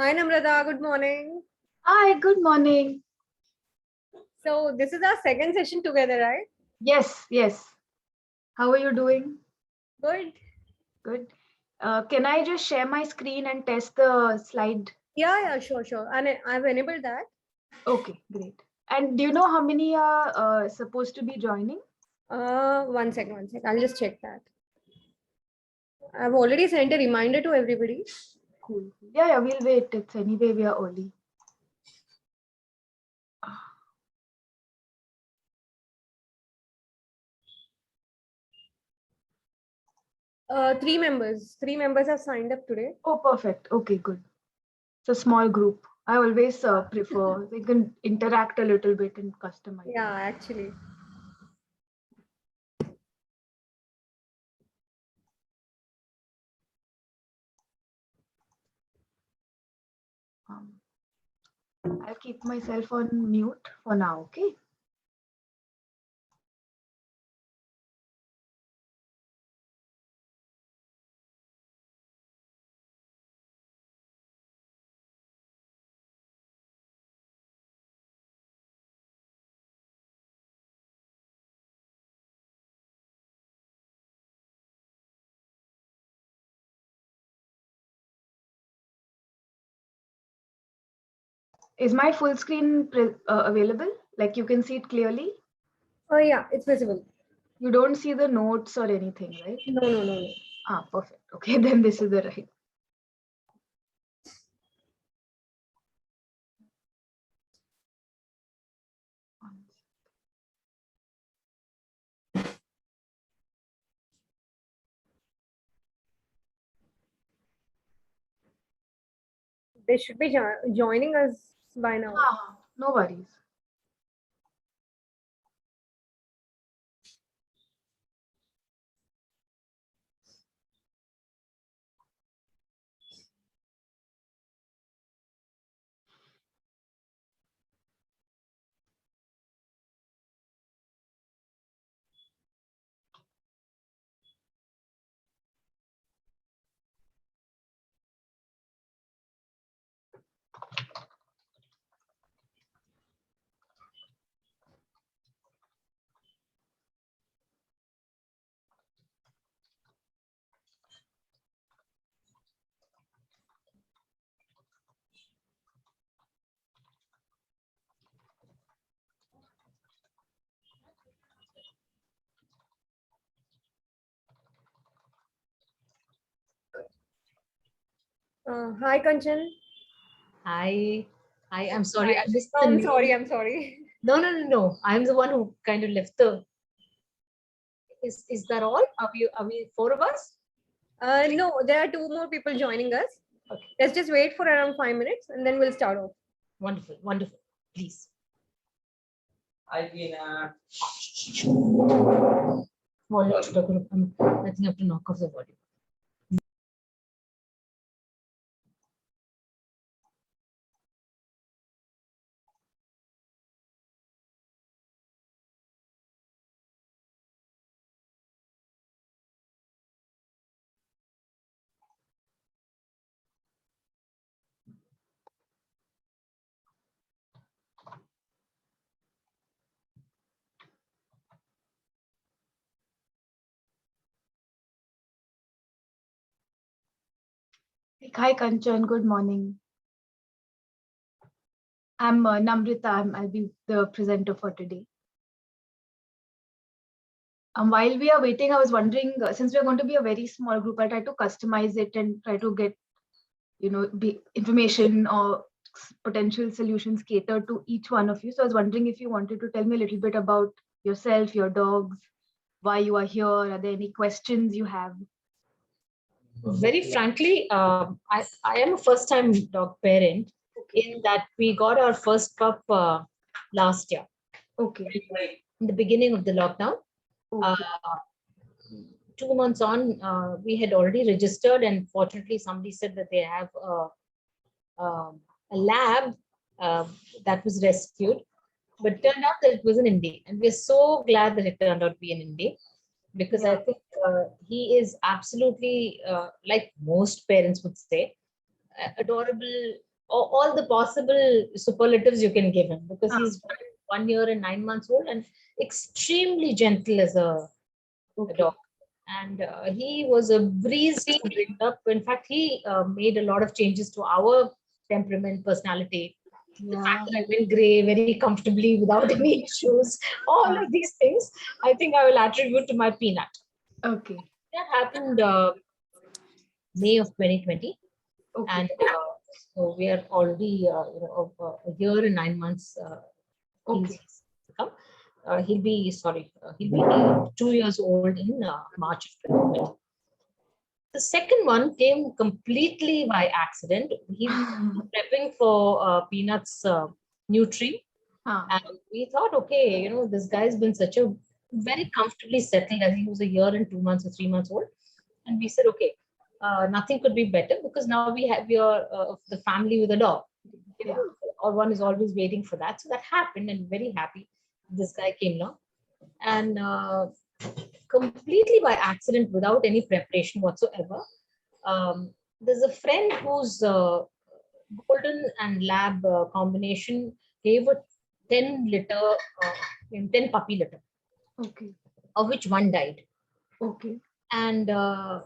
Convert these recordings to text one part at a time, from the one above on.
Hi Namrata, good morning. Hi, good morning. So this is our second session together, right? Yes, yes. How are you doing? Good. Good. Can I just share my screen and test the slide? Yeah, sure. And I've enabled that. Okay, great. And do you know how many are supposed to be joining? One second. I'll just check that. I've already sent a reminder to everybody. Cool. Yeah, we'll wait. It's anyway, we are early. Three members. Three members have signed up today. Oh, perfect. Okay, good. It's a small group. I always prefer they can interact a little bit and customize. Yeah, actually. I'll keep myself on mute for now, okay? Is my full screen available? Like you can see it clearly? Oh yeah, it's visible. You don't see the notes or anything, right? No. Ah, perfect. Okay, then this is the right. They should be joining us by now. No worries. Hi Kanchan. Hi. I'm sorry. I missed Oh, the I'm name. sorry. No. I'm the one who kind of left the. Is that all? Are we four of us? No, there are two more people joining us. Okay. Let's just wait for around 5 minutes and then we'll start off. Wonderful. Please. Hi, Tina. Well, I think I have to knock off the volume. Hi, Kanchan. Good morning. I'm Namrita. I'll be the presenter for today. While we are waiting, I was wondering, since we're going to be a very small group, I'll try to customize it and try to get, information or potential solutions catered to each one of you. So I was wondering if you wanted to tell me a little bit about yourself, your dogs, why you are here. Are there any questions you have? Very frankly, I am a first-time dog parent in that we got our first pup last year. Okay. In the beginning of the lockdown. Okay. 2 months on, we had already registered, and fortunately, somebody said that they have a lab that was rescued, but turned out that it was an Indian, and we're so glad that it turned out to be an Indian, because I think he is absolutely like most parents would say, adorable, all the possible superlatives you can give him, because he's 1 year and 9 months old and extremely gentle as a dog. And he was a breeze to bring up. In fact, he made a lot of changes to our temperament, personality. The fact that I went gray very comfortably without any issues, all of these things, I think I will attribute to my Peanut. Okay. That happened May of 2020. And so we are already a year and 9 months. He's come. He'll be 2 years old in March of 2020. The second one came completely by accident. He was prepping for Peanut's Nutri. And we thought, okay, this guy's been such a very comfortably settled as he was a year and 2 months or 3 months old. And we said, okay, nothing could be better, because now we are the family with a dog. Or one is always waiting for that. So that happened, and very happy this guy came along. And completely by accident, without any preparation whatsoever, there's a friend whose golden and lab combination gave a 10 litter, 10 puppy litter, of which one died. And so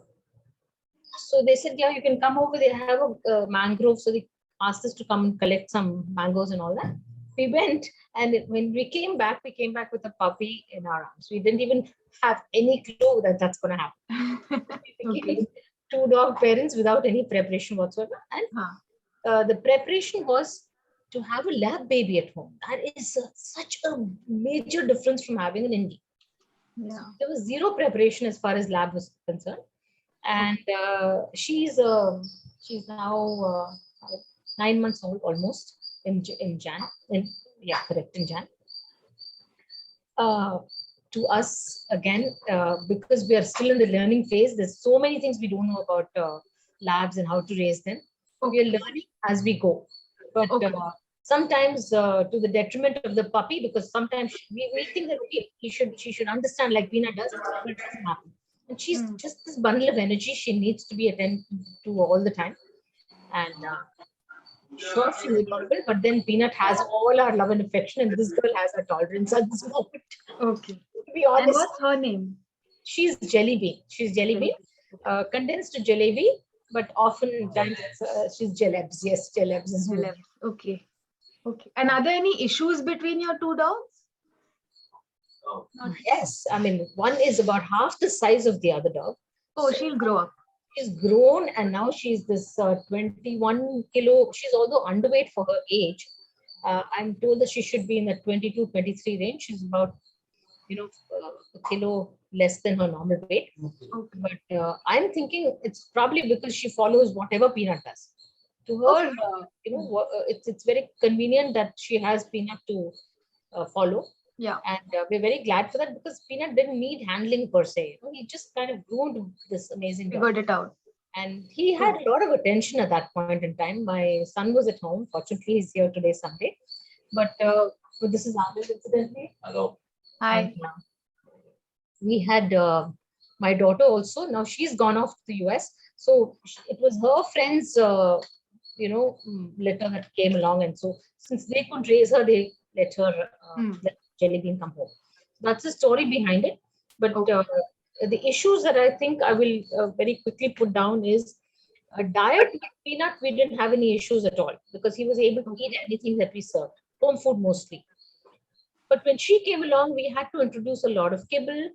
they said, yeah, you can come over. They have a mangrove. So they asked us to come and collect some mangoes and all that. We went, and when we came back with a puppy in our arms. We didn't even have any clue that that's going to happen. We became 2 dog parents without any preparation whatsoever. And the preparation was to have a lab baby at home. That is such a major difference from having an indie. There was zero preparation as far as lab was concerned. And she's now 9 months old almost in Jan. In Jan. To us, again, because we are still in the learning phase, there's so many things we don't know about labs and how to raise them. We are learning as we go. But sometimes to the detriment of the puppy, because sometimes we think that, okay, she should understand like Peanut does, but it doesn't happen. And she's just this bundle of energy she needs to be attended to all the time. And sure, she's adorable, but then Peanut has all our love and affection, and this girl has her tolerance at this moment. Okay. To be honest. And what's her name? She's Jellybean. She's Jellybean, condensed to Jalebi, but oftentimes she's Jalebs. Yes, Jalebs is good. Okay. And are there any issues between your 2 dogs? Yes, I mean, one is about half the size of the other dog. Oh, she'll grow up. She's grown, and now she's this 21 kilo. She's although underweight for her age. I'm told that she should be in the 22, 23 range. She's about, a kilo less than her normal weight. But I'm thinking it's probably because she follows whatever Peanut does. To her, it's very convenient that she has Peanut to follow. Yeah. And we're very glad for that, because Peanut didn't need handling per se. He just kind of grew into this amazing dog. Figured it out. And he had a lot of attention at that point in time. My son was at home. Fortunately, he's here today, Sunday. But this is Anand, incidentally. Hello. Hi. And, we had my daughter also. Now she's gone off to the US. So it was her friends, litter that came along. And so since they could raise her, they let her let Jellybean come home. That's the story behind it. But the issues that I think I will very quickly put down is a diet with Peanut. We didn't have any issues at all, because he was able to eat anything that we served, home food mostly. But when she came along, we had to introduce a lot of kibble.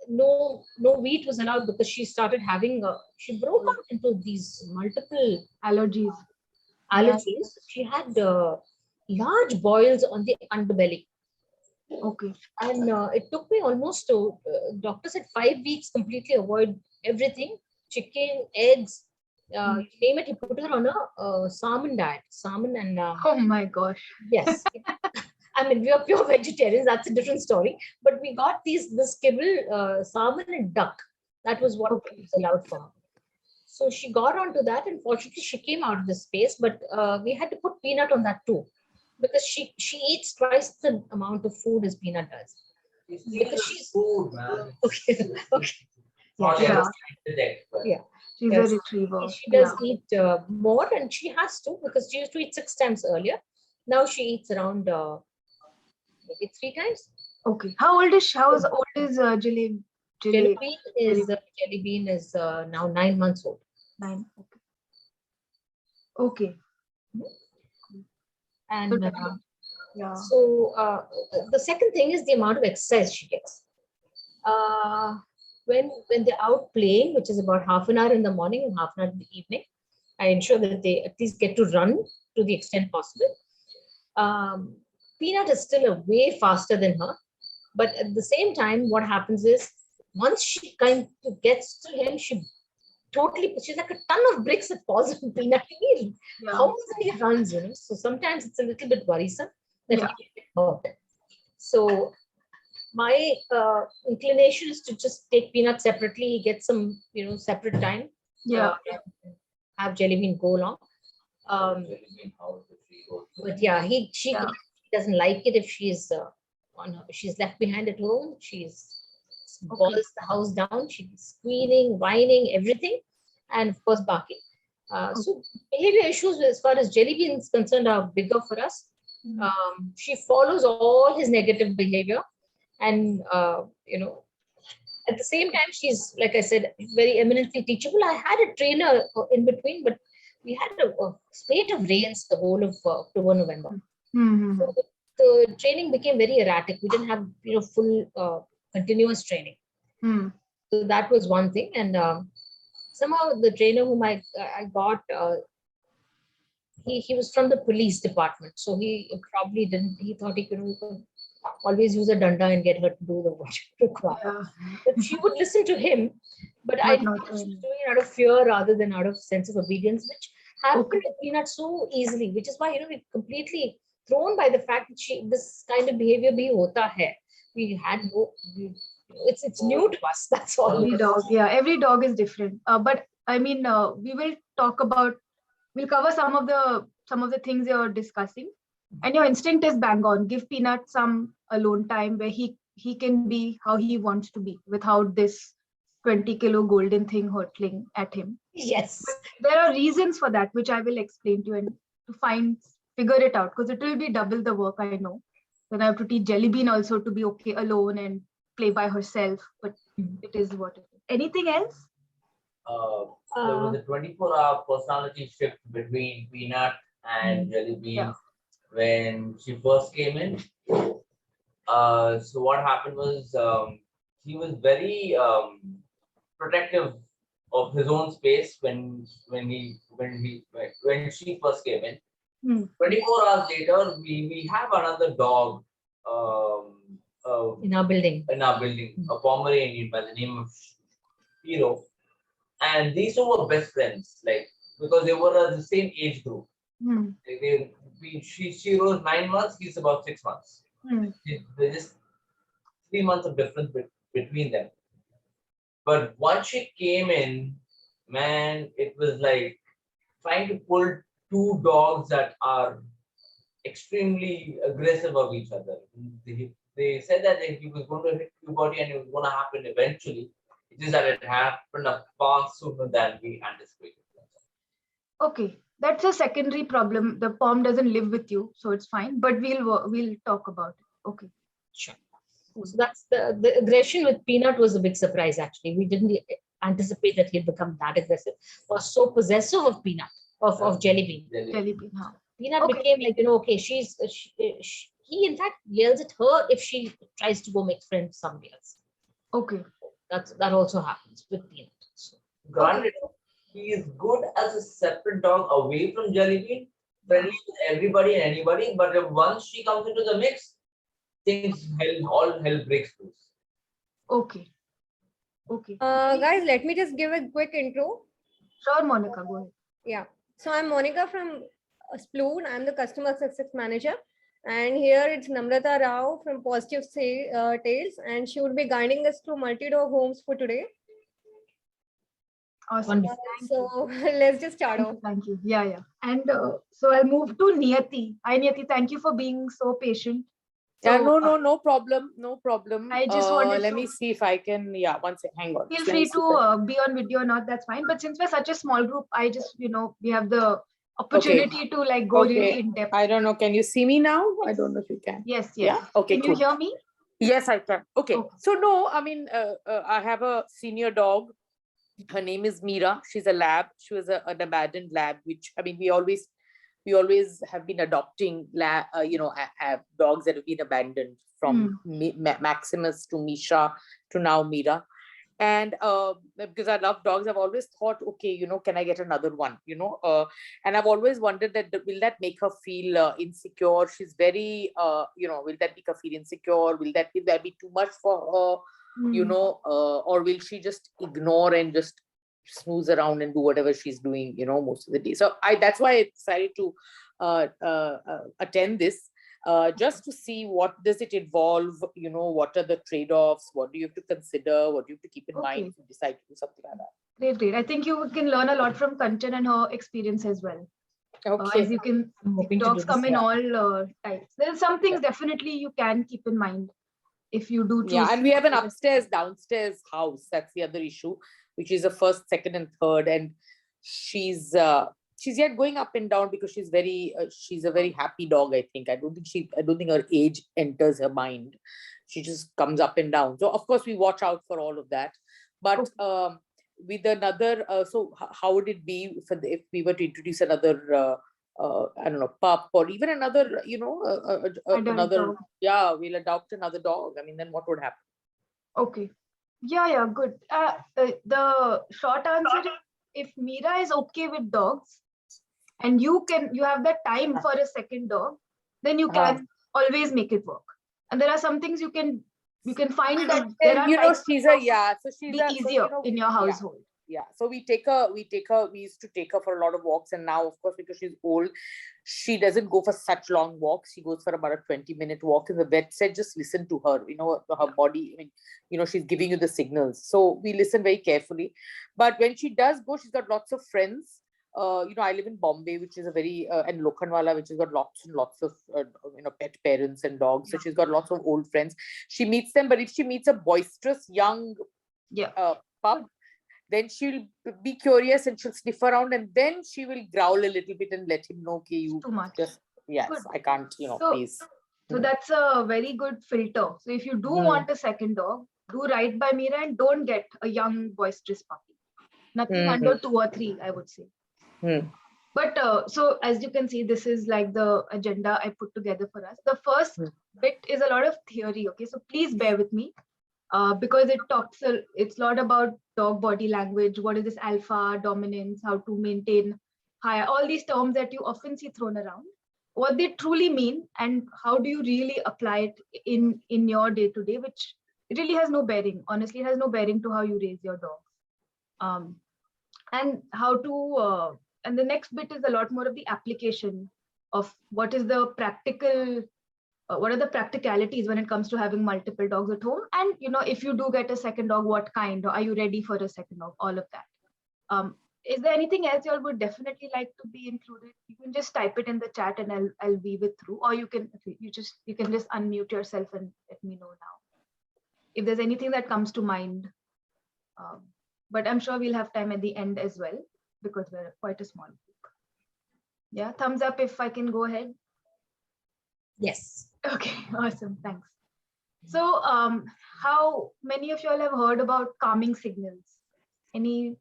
No wheat was allowed, because she started having she broke out into these multiple allergies. She had large boils on the underbelly. And it took me almost doctor said 5 weeks completely avoid everything, chicken, eggs, you name it. He put her on a salmon diet, salmon and oh my gosh. Yes. I mean, we are pure vegetarians. That's a different story. But we got this kibble, salmon and duck. That was what was allowed for her. So she got onto that, and fortunately she came out of the space, but we had to put Peanut on that too, because she eats twice the amount of food as Peanut does. Because she's food, man. okay. Okay. Not Yeah. everything, but Yeah. She's Yes. a retriever. She does eat more, and she has to, because she used to eat 6 times earlier. Now she eats around maybe 3 times. Okay. How old is Jelly? Jelly Bean is now 9 months old. 9. Okay. And Yeah. so the second thing is the amount of exercise she gets. When they're out playing, which is about half an hour in the morning and half an hour in the evening, I ensure that they at least get to run to the extent possible. Peanut is still way faster than her, but at the same time, what happens is once she kind of gets to him, she's like a ton of bricks that falls on Peanut. How he runs, So sometimes it's a little bit worrisome that he can get hurt. So my inclination is to just take Peanut separately, get some, separate time. Yeah. Have Jelly Bean go along. But yeah, she doesn't like it if she's she's left behind at home. She's balls the house down. She's squealing, whining, everything, and of course barking. So behavior issues as far as Jelly Bean is concerned are bigger for us. She follows all his negative behavior, and at the same time, she's, like I said, very eminently teachable. I had a trainer in between, but we had a spate of rains the whole of October, November. So the training became very erratic. We didn't have full continuous training. So that was one thing. And somehow the trainer whom I got, he was from the police department. So he probably didn't, he thought he could always use a danda and get her to do the work required. But she would listen to him, but I think she was doing it out of fear rather than out of sense of obedience, which happened with Peanut so easily, which is why we're completely thrown by the fact that this kind of behavior bhi hota hai. We had it's new to us. That's all. Every dog is different. But I mean, we'll cover some of the things you're discussing. And your instinct is bang on. Give Peanut some alone time where he can be how he wants to be without this 20-kilo golden thing hurtling at him. Yes. But there are reasons for that, which I will explain to you and to figure it out, because it will be double the work, I know. Then I have to teach Jelly Bean also to be okay alone and play by herself, but it is what it is. Anything else? There was a 24-hour personality shift between Peanut and Jelly Bean. When she first came in. So what happened was he was very protective of his own space when she first came in. 24 hours later, we have another dog in our building. A Pomeranian by the name of Hero. And these two were best friends, because they were the same age group. She rose 9 months, he's about 6 months. There's just 3 months of difference between them. But once she came in, man, it was like trying to pull two dogs that are extremely aggressive of each other. They said that he was going to hit your body and it was going to happen eventually. It is that it happened far sooner than we anticipated. Okay. That's a secondary problem. The POM doesn't live with you, so it's fine. But we'll talk about it. Okay. Sure. So that's the aggression with Peanut was a big surprise. Actually, we didn't anticipate that he'd become that aggressive. Was so possessive of Peanut, of Jelly Bean. Jelly Bean. Peanut became like okay. He in fact yells at her if she tries to go make friends with somebody else. Okay. That also happens with Peanut. So, granted, he is good as a separate dog away from Jelly Bean, friendly with everybody and anybody. But if once she comes into the mix, all hell breaks loose. Okay. Guys, let me just give a quick intro. Sure, Monica, go ahead. Yeah. So I'm Monica from Sploon. I'm the customer success manager. And here it's Namrata Rao from Positive Tales, and she would be guiding us through multi-dog homes for today. Awesome. Wonderful. So let's just start off. Thank you. Yeah. And so I'll move to Niyati. Hi, Niyati. Thank you for being so patient. Yeah, So, no problem. No problem. I just wanted let to- me see if I can. Yeah, one second. Hang on. Feel Let me free see to be on video or not, that's fine. But since we're such a small group, I just, we have the opportunity to like go really in depth. I don't know. Can you see me now? I don't know if you can. Yes. Yeah. Okay. Can you hear me? Yes, I can. Okay. Okay. So no, I mean, I have a senior dog. Her name is Meera. She's a lab. She was an abandoned lab, which I mean, we always have been adopting dogs that have been abandoned, from Maximus to Misha to now Meera. And because I love dogs, I've always thought, okay, can I get another one? And I've always wondered that will that make her feel insecure? She's very, will that make her feel insecure? Will that be too much for her? Or will she just ignore and just snooze around and do whatever she's doing, most of the day? So that's why I decided to attend this. Just to see what does it involve, what are the trade-offs, what do you have to consider, what do you have to keep in mind if you decide to do something like that. Great. I think you can learn a lot from Kanchan and her experience as well. Okay. As you can, dogs come in all types. There are some things definitely you can keep in mind if you do choose. Yeah, and we have an upstairs, downstairs house. That's the other issue, which is the first, second, and third. And she's yet going up and down because she's a very happy dog. I think I don't think her age enters her mind. She just comes up and down. So of course we watch out for all of that. But with another, so how would it be if we were to introduce another? I don't know, pup, or even another, another. Yeah, we'll adopt another dog. I mean, then what would happen? Okay. Yeah, good. The short answer is, if Meera is okay with dogs, and you have that time for a second dog, then you can always make it work. And there are some things you can find that there are she's easier in your household. Yeah, so we used to take her for a lot of walks, and now of course because she's old, she doesn't go for such long walks. She goes for about a 20-minute walk, and the vet said just listen to her, her body, I mean, she's giving you the signals, so we listen very carefully. But when she does go, she's got lots of friends. I live in Bombay, which is a very and Lokhandwala, which has got lots and lots of pet parents and dogs. So she's got lots of old friends. She meets them, but if she meets a boisterous young pup, then she'll be curious and she'll sniff around, and then she will growl a little bit and let him know, okay, you too much. Just yes, good. I can't, please. So that's a very good filter. So if you do want a second dog, do right by Meera and don't get a young boisterous puppy. Nothing under 2 or 3, I would say. But so as you can see, this is like the agenda I put together for us. The first bit is a lot of theory. Okay, so please bear with me. Because it's a lot about dog body language. What is this alpha, dominance, how to maintain higher, all these terms that you often see thrown around, what they truly mean, and how do you really apply it in your day-to-day, which it really has no bearing. Honestly, it has no bearing to how you raise your dog. And how to, and the next bit is a lot more of the application of what is the practical, what are the practicalities when it comes to having multiple dogs at home? And, if you do get a second dog, what kind? Or are you ready for a second dog? All of that. Is there anything else you all would definitely like to be included? You can just type it in the chat and I'll weave it through. Or you can just unmute yourself and let me know now if there's anything that comes to mind. But I'm sure we'll have time at the end as well, because we're quite a small group. Yeah, thumbs up if I can go ahead. Yes. Okay, awesome, thanks. So how many of you all have heard about calming signals? Any?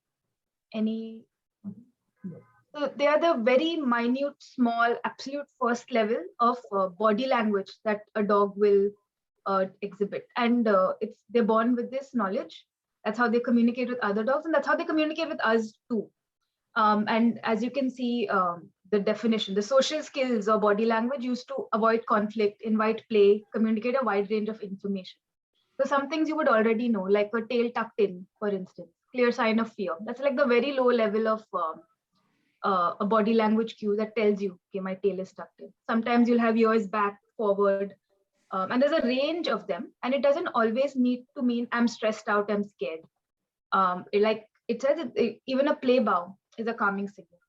So they are the very minute, small, absolute first level of body language that a dog will exhibit. And they're born with this knowledge. That's how they communicate with other dogs, and that's how they communicate with us too. And as you can see, the definition, the social skills or body language used to avoid conflict, invite play, communicate a wide range of information. So some things you would already know, like a tail tucked in, for instance, clear sign of fear. That's like the very low level of a body language cue that tells you, okay, my tail is tucked in. Sometimes you'll have ears back, forward. And there's a range of them, and it doesn't always need to mean I'm stressed out, I'm scared. It says even a play bow is a calming signal.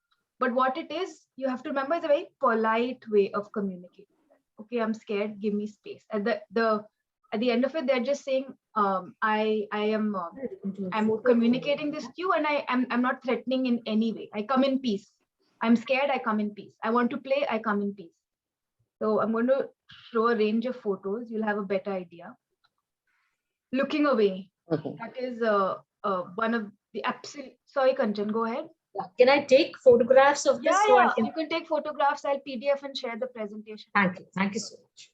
But what it is, you have to remember, it's a very polite way of communicating. Okay, I'm scared, give me space. At the end of it, they're just saying, I'm communicating this to you, and I'm not threatening in any way. I come in peace. I'm scared, I come in peace. I want to play, I come in peace. So I'm going to show a range of photos. You'll have a better idea. Looking away. Okay. That is one of the absolute. Sorry, Kanchan, go ahead. Can I take photographs of this? Yeah, so yeah. I can... You can take photographs. I'll PDF and share the presentation. Thank you. Thank you so much.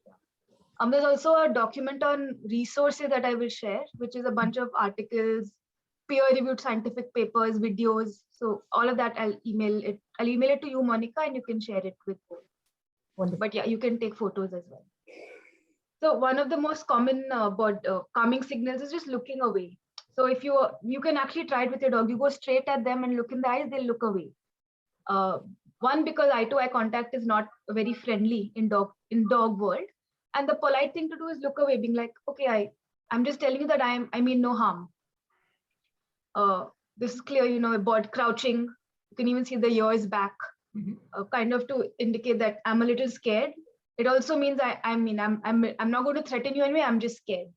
There's also a document on resources that I will share, which is a bunch of articles, peer-reviewed scientific papers, videos. So all of that, I'll email it. I'll email it to you, Monica, and you can share it with both. Wonderful. But yeah, you can take photos as well. So one of the most common calming signals is just looking away. So if you can actually try it with your dog. You go straight at them and look in the eyes, they'll look away. One, because eye-to-eye contact is not very friendly in dog world. And the polite thing to do is look away, being like, okay, I'm just telling you that I mean no harm. This is clear, a bird crouching. You can even see the ears back, kind of to indicate that I'm a little scared. It also means I'm not going to threaten you anyway. I'm just scared.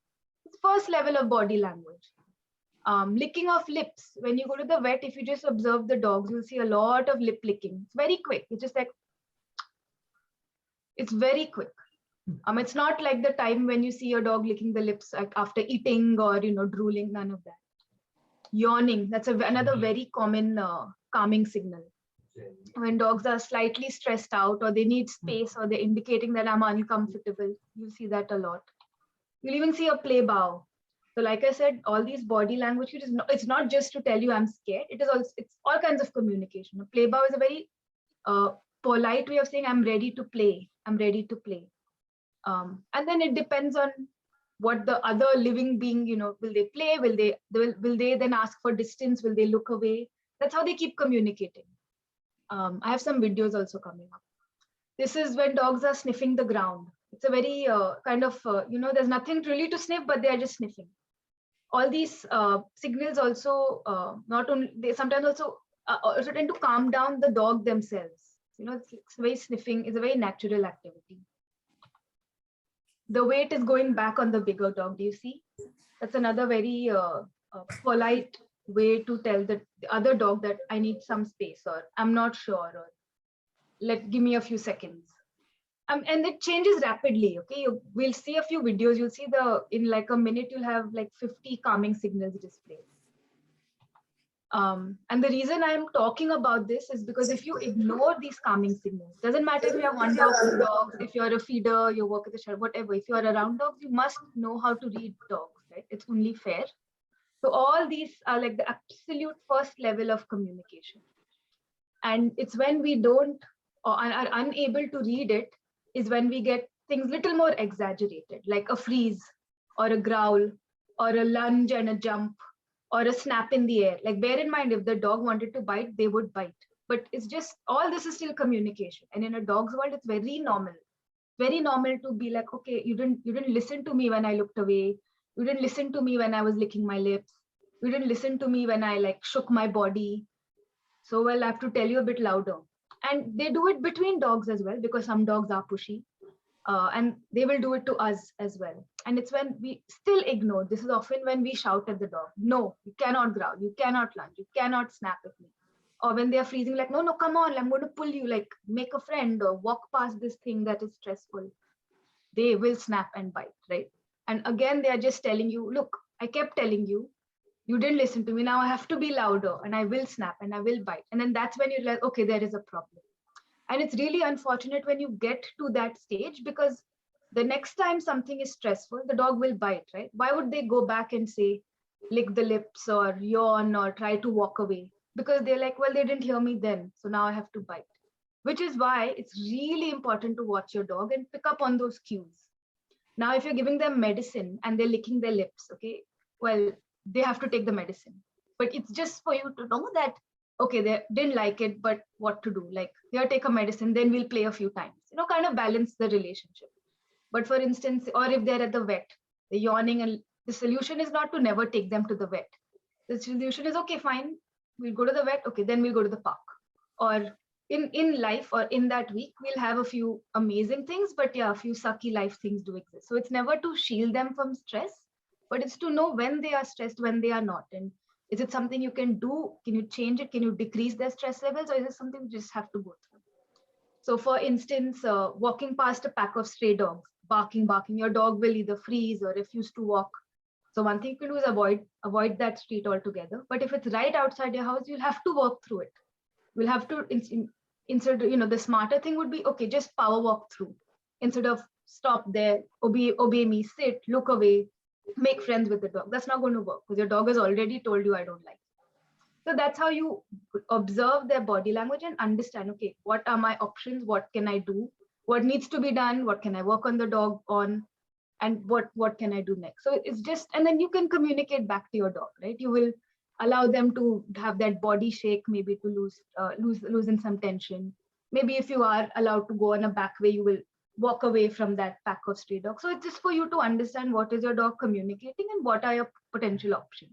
It's first level of body language. Licking of lips. When you go to the vet, if you just observe the dogs, you'll see a lot of lip licking. It's very quick. It's just like, it's very quick. It's not like the time when you see your dog licking the lips like after eating or drooling. None of that. Yawning. That's another very common calming signal. When dogs are slightly stressed out or they need space or they're indicating that I'm uncomfortable, you'll see that a lot. You'll even see a play bow. So like I said, all these body language, it's not just to tell you I'm scared. It's all kinds of communication. A play bow is a very polite way of saying I'm ready to play. I'm ready to play. And then it depends on what the other living being, will they play? Will they then ask for distance? Will they look away? That's how they keep communicating. I have some videos also coming up. This is when dogs are sniffing the ground. It's a very kind of, there's nothing really to sniff, but they're just sniffing. All these signals also, they sometimes also tend to calm down the dog themselves. It's very sniffing, it's a very natural activity. The weight is going back on the bigger dog. Do you see? That's another very polite way to tell the other dog that I need some space or I'm not sure or give me a few seconds. And it changes rapidly. Okay, we'll see a few videos. You'll see in like a minute you'll have like 50 calming signals displayed. And the reason I'm talking about this is because if you ignore these calming signals, doesn't matter if you have one dog, two dogs, if you're a feeder, you work at the shelter, whatever. If you're around dogs, you must know how to read dogs, right? It's only fair. So all these are like the absolute first level of communication. And it's when we don't or are unable to read it is when we get things little more exaggerated, like a freeze or a growl or a lunge and a jump or a snap in the air. Like bear in mind, if the dog wanted to bite, they would bite. But it's just, all this is still communication. And in a dog's world, it's very normal. Very normal to be like, okay, you didn't listen to me when I looked away. You didn't listen to me when I was licking my lips. You didn't listen to me when I like shook my body. So well, I have to tell you a bit louder. And they do it between dogs as well, because some dogs are pushy. And they will do it to us as well. And it's when we still ignore. This is often when we shout at the dog, no, you cannot growl, you cannot lunge, you cannot snap at me. Or when they are freezing, like, no, come on, I'm going to pull you, like make a friend or walk past this thing that is stressful. They will snap and bite, right? And again, they are just telling you, look, I kept telling you, you didn't listen to me. Now I have to be louder and I will snap and I will bite. And then that's when you're like, okay, there is a problem. And it's really unfortunate when you get to that stage, because the next time something is stressful, the dog will bite, right? Why would they go back and say, lick the lips or yawn or try to walk away? Because they're like, well, they didn't hear me then, so now I have to bite. Which is why it's really important to watch your dog and pick up on those cues. Now, if you're giving them medicine and they're licking their lips, okay, well, they have to take the medicine. But it's just for you to know that, okay, they didn't like it, but what to do? Like, here, take a medicine, then we'll play a few times. Kind of balance the relationship. But for instance, or if they're at the vet, they're yawning, and the solution is not to never take them to the vet. The solution is, okay, fine, we'll go to the vet. Okay, then we'll go to the park. Or in life, or in that week, we'll have a few amazing things, but yeah, a few sucky life things do exist. So it's never to shield them from stress, but it's to know when they are stressed, when they are not. And is it something you can do? Can you change it? Can you decrease their stress levels? Or is it something you just have to go through? So for instance, walking past a pack of stray dogs, barking, your dog will either freeze or refuse to walk. So one thing you can do is avoid that street altogether. But if it's right outside your house, you'll have to walk through it. We'll have to instead, the smarter thing would be, okay, just power walk through instead of stop there, obey me, sit, look away, make friends with the dog. That's not going to work because your dog has already told you, I don't like it. So that's how you observe their body language and understand, okay, what are my options? What can I do? What needs to be done? What can I work on the dog on? And what can I do next? So it's just, and then you can communicate back to your dog, right? You will allow them to have that body shake, maybe to loosen some tension. Maybe if you are allowed to go on a back way, you will walk away from that pack of stray dogs. So it's just for you to understand what is your dog communicating and what are your potential options.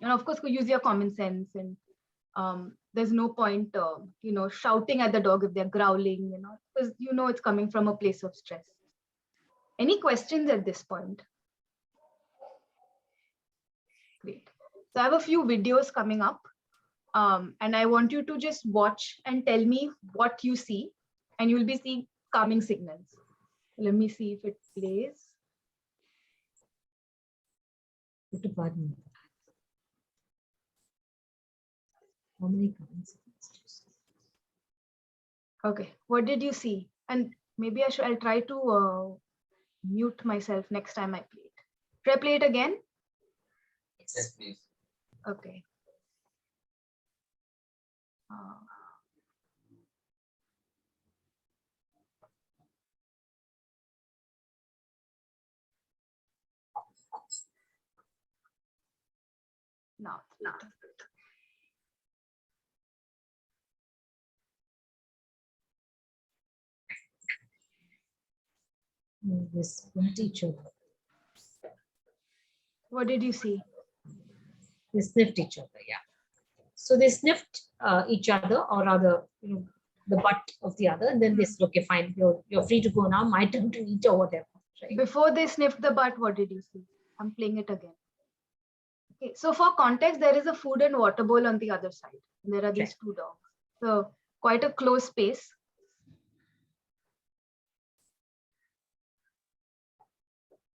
And of course, use your common sense. And there's no point, shouting at the dog if they're growling, because it's coming from a place of stress. Any questions at this point? Great. So I have a few videos coming up, and I want you to just watch and tell me what you see, and you will be seeing calming signals. Let me see if it plays. How many calming signals? Okay, what did you see? And maybe I'll try to mute myself next time I play it. Should I play it again? Yes, please. Okay. No. This one teacher. What did you see? They sniffed each other, yeah. So they sniffed each other, or rather, the butt of the other, and then they said, okay, fine, you're free to go now, my turn to eat or whatever. Right? Before they sniffed the butt, what did you see? I'm playing it again. Okay, so for context, there is a food and water bowl on the other side. There are these two dogs. So quite a close space.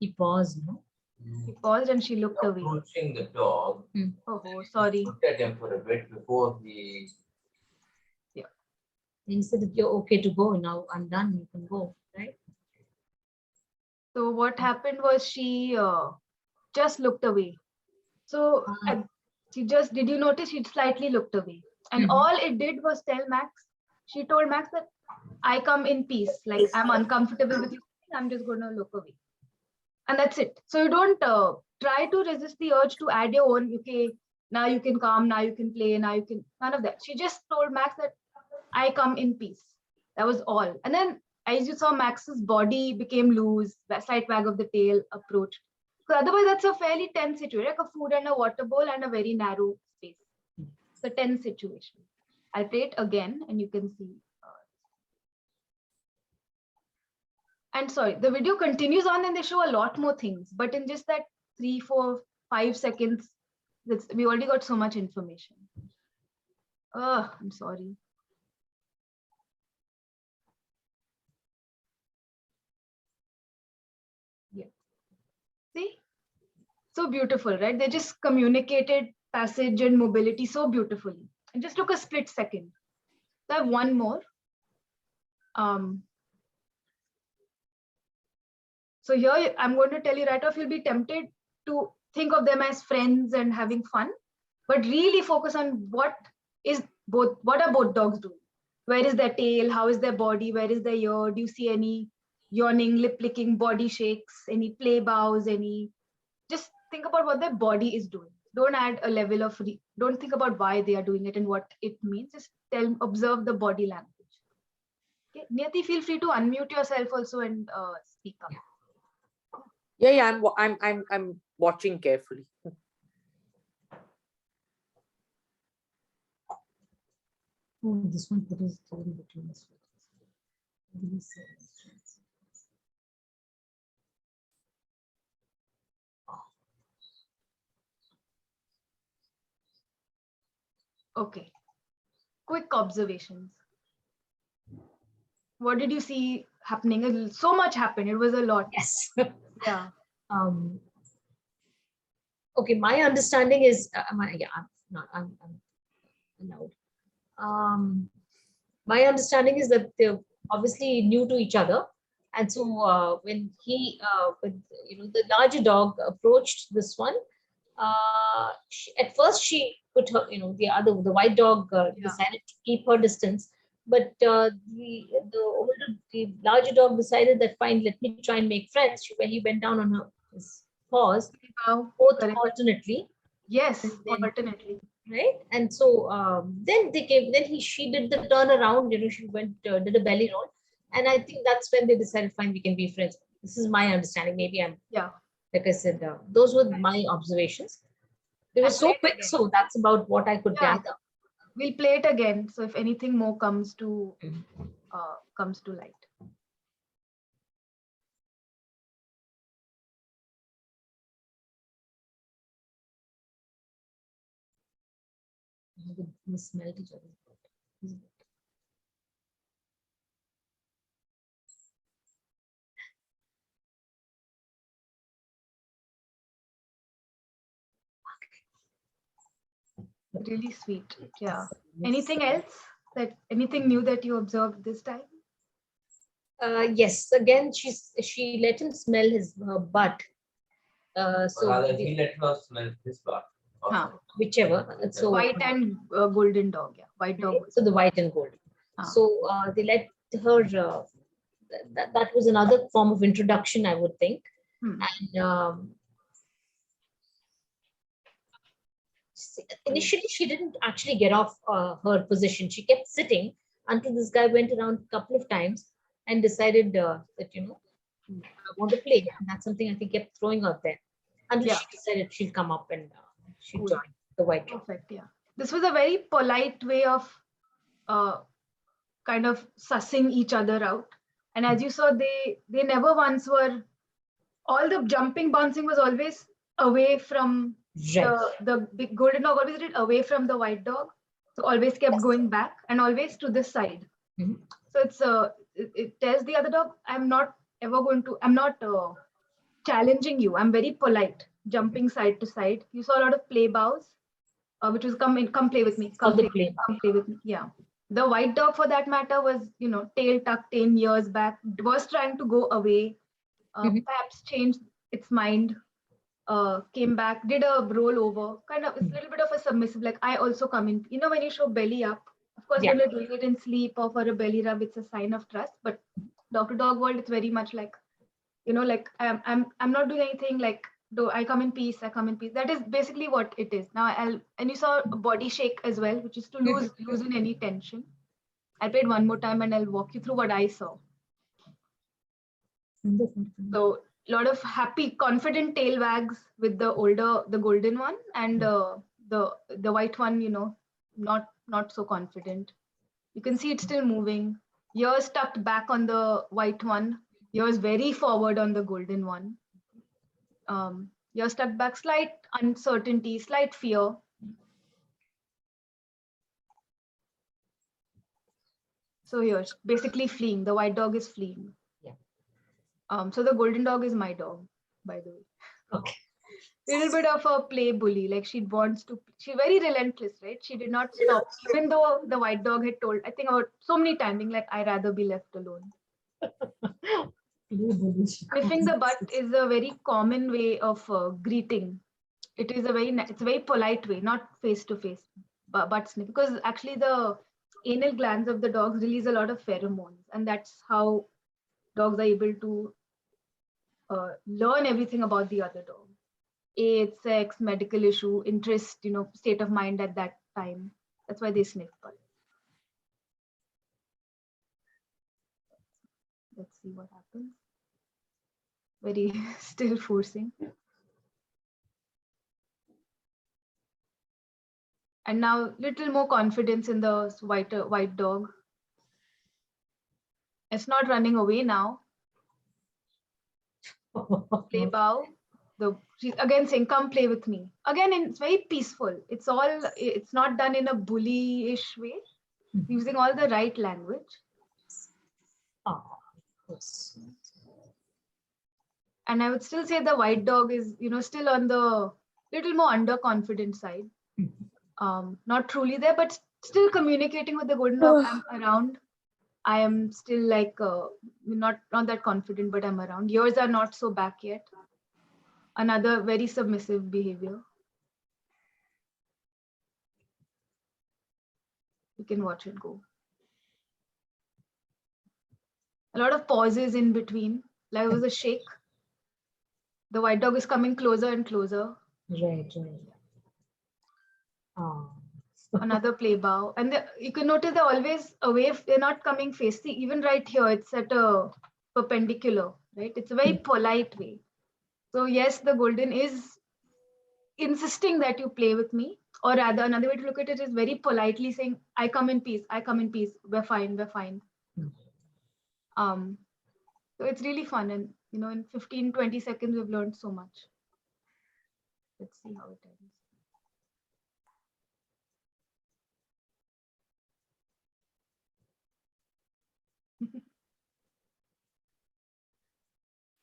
He paused, no? He paused and she looked away. Approaching the dog. Oh, sorry. Looked at him for a bit before he. Yeah. And he said that you're okay to go now. I'm done. You can go, right? So what happened was she just looked away. So did you notice she slightly looked away? And all it did was tell Max, she told Max that I come in peace. Like, I'm uncomfortable with you. I'm just going to look away. And that's it. So you don't try to resist the urge to add your own, okay, now you can come, now you can play, now you can, none of that. She just told Max that I come in peace. That was all. And then as you saw, Max's body became loose, slight wag of the tail approached. So otherwise, that's a fairly tense situation, like a food and a water bowl and a very narrow space. It's a tense situation. I'll play it again and you can see. And sorry, the video continues on and they show a lot more things, but in just that 3, 4, 5 seconds, we already got so much information. I'm sorry. Yeah. See? So beautiful, right? They just communicated passage and mobility so beautifully. It just took a split second. So I have one more. So here I'm going to tell you right off, you'll be tempted to think of them as friends and having fun, but really focus on what are both dogs doing? Where is their tail? How is their body? Where is their ear? Do you see any yawning, lip licking, body shakes, any play bows, just think about what their body is doing. Don't add a level of, don't think about why they are doing it and what it means. Just observe the body language. Okay. Niyati, feel free to unmute yourself also and speak up. Yeah. I'm watching carefully. Oh, this one put his tail between his feet. Okay. Quick observations. What did you see happening? So much happened. It was a lot. Yes. Yeah. Okay, my understanding is, I'm allowed. My understanding is that they're obviously new to each other. And so when the larger dog approached this one, at first she put her, the white dog decided to keep her distance. But the larger dog decided that fine, let me try and make friends. When he went down on his paws, both Correct. alternately. Yes, And then- alternately. Right, and so then they came. Then she did the turn around. She went did a belly roll, and I think that's when they decided, fine, we can be friends. This is my understanding. Maybe I'm like I said, those were my observations. They were so quick, again. so that's about what I could gather. We'll play it again. So if anything more comes to light. We smelled each other. Really sweet. Yeah. Anything else? Anything new that you observed this time? Yes. Again, she let him smell her butt. So Rather, he let her smell his butt. whichever. So white and golden dog. Yeah, white dog. So the white and gold. So they let her. That was another form of introduction, I would think. And initially, she didn't actually get off her position. She kept sitting until this guy went around a couple of times and decided that I want to play. And that's something I think kept throwing out there until she decided she'll come up and she'll join the white dog. Perfect. Yeah. This was a very polite way of kind of sussing each other out. And as you saw, they never once were. All the jumping, bouncing was always away from the big golden dog. Always did away from the white dog. So always kept going back and always to this side. So it tells the other dog, I'm not challenging you. I'm very polite, jumping side to side. You saw a lot of play bows, which was come play with me. Come play with me. Yeah. The white dog, for that matter, was tail tucked in years back. Was trying to go away. Perhaps changed its mind. Came back, did a roll over. Kind of, it's a little bit of a submissive. Like I also come in. When you show belly up, of course, when you're doing it in sleep or for a belly rub, it's a sign of trust. But Dr. Dog world, it's very much like, like I'm not doing anything. Like, do I come in peace? I come in peace. That is basically what it is. Now and you saw a body shake as well, which is to loosen any tension. I'll play it one more time and I'll walk you through what I saw. So a lot of happy, confident tail wags with the golden one, and the white one, not so confident. You can see it's still moving. Ears tucked back on the white one. Ears very forward on the golden one. Ears tucked back, slight uncertainty, slight fear. So here's basically fleeing. The white dog is fleeing. So the golden dog is my dog, by the way. Okay. Little bit of a play bully, like she's very relentless, right? She did not stop, even though the white dog had told, I think about so many times, like I'd rather be left alone. Sniffing the butt is a very common way of greeting. It's a very polite way, not face to face, butt sniff, because actually the anal glands of the dogs release a lot of pheromones, and that's how dogs are able to learn everything about the other dog. Age, sex, medical issue, interest, state of mind at that time. That's why they sniff butt. Let's see what happens. very still forcing. And now little more confidence in the white dog. It's not running away now. Play bow. She's again saying, come play with me. Again, it's very peaceful. It's not done in a bully-ish way, using all the right language. Oh, yes. And I would still say the white dog is, still on the little more underconfident side. Not truly there, but still communicating with the golden dog. I'm around. I am still like not that confident, but I'm around. Yours are not so back yet. Another very submissive behavior. You can watch it go. A lot of pauses in between. Like it was a shake. The white dog is coming closer and closer. Right. Oh. Another play bow. And you can notice they're always away. They're not coming facing. Even right here, it's at a perpendicular, right? It's a very polite way. So yes, the golden is insisting that you play with me. Or rather, another way to look at it is very politely saying, I come in peace. I come in peace. We're fine. So it's really fun. And, in 15, 20 seconds, we've learned so much. Let's see how it ends.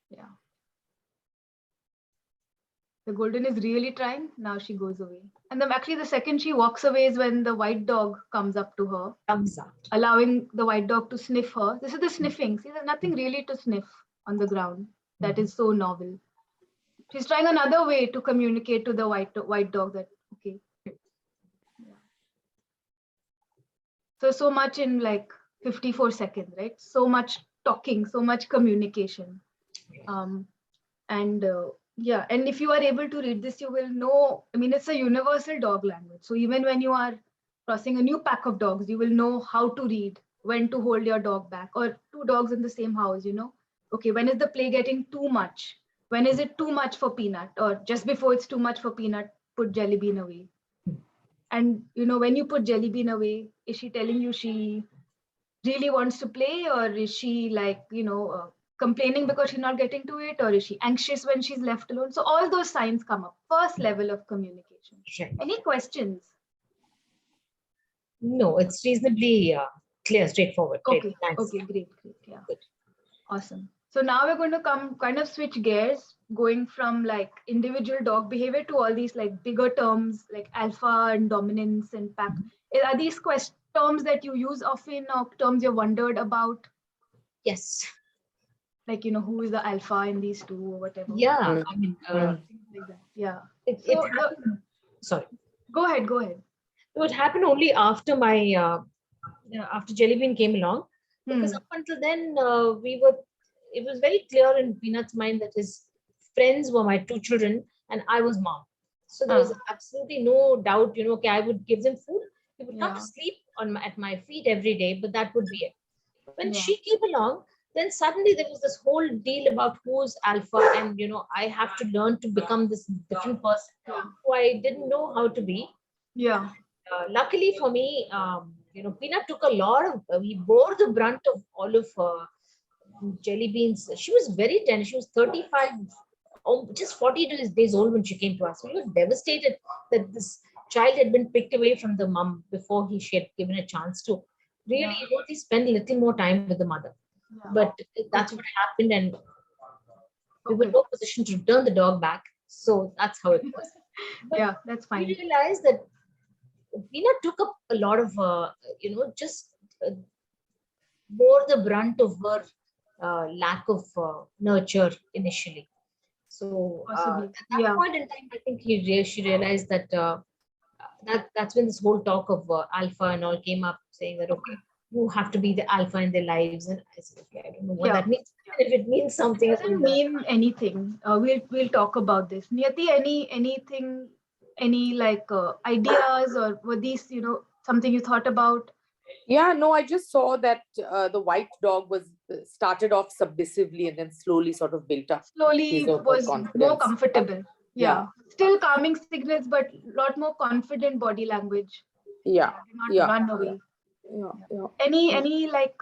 Yeah. The golden is really trying. Now she goes away. And then actually the second she walks away is when the white dog comes up to her. Thumbs up. Allowing the white dog to sniff her. This is the sniffing. See, there's nothing really to sniff on the ground. That is so novel. She's trying another way to communicate to the white dog that, okay. Yeah. So much in like 54 seconds, right? So much talking, so much communication. Yeah, and if you are able to read this, you will know, it's a universal dog language. So even when you are crossing a new pack of dogs, you will know how to read, when to hold your dog back, or two dogs in the same house, okay, when is the play getting too much? When is it too much for Peanut? Or just before it's too much for Peanut, put Jelly Bean away. And, when you put Jelly Bean away, is she telling you she really wants to play, or is she like, complaining because she's not getting to it, or is she anxious when she's left alone? So all those signs come up. First level of communication. Right. Any questions? No, it's reasonably clear, straightforward. Okay. Thanks. Okay, great. Yeah. Good. Awesome. So now we're going to kind of switch gears, going from like individual dog behavior to all these like bigger terms like alpha and dominance and pack. Are these terms that you use often, or terms you've wondered about? Yes. Like, who is the alpha in these two or whatever? Yeah. Things like that. Yeah. It happened. Sorry. Go ahead. It happened only after my after Jelly Bean came along, because up until then it was very clear in Peanut's mind that his friends were my two children and I was mom. So there was absolutely no doubt, okay, I would give them food. He would come to sleep at my feet every day, but that would be it. When she came along, then suddenly there was this whole deal about who's alpha, and I have to learn to become this different person who I didn't know how to be. Yeah. Luckily for me, Peanut took a lot of, he bore the brunt of all of Jelly Bean's. She was very tender. She was 35, just 40 days old when she came to us. We were devastated that this child had been picked away from the mom before she had given a chance to really spend a little more time with the mother. Yeah. But that's what happened, and we were in no position to return the dog back. So that's how it was. But yeah, that's fine. We realized that Peanut took up a lot of, just bore the brunt of her lack of nurture initially. So at that point in time, I think she realized that that's when this whole talk of alpha and all came up, saying that, okay, you have to be the alpha in their lives. And I said, okay, I don't know what that means. If it means something, it doesn't mean anything. We'll talk about this. Niyati, any like ideas, or were these, something you thought about? Yeah, no, I just saw that the white dog was started off submissively and then slowly sort of built up his Slowly own was more confidence. comfortable. Yeah. Yeah. Still calming signals, but a lot more confident body language. Yeah, Did not yeah, run away. yeah, yeah. Any like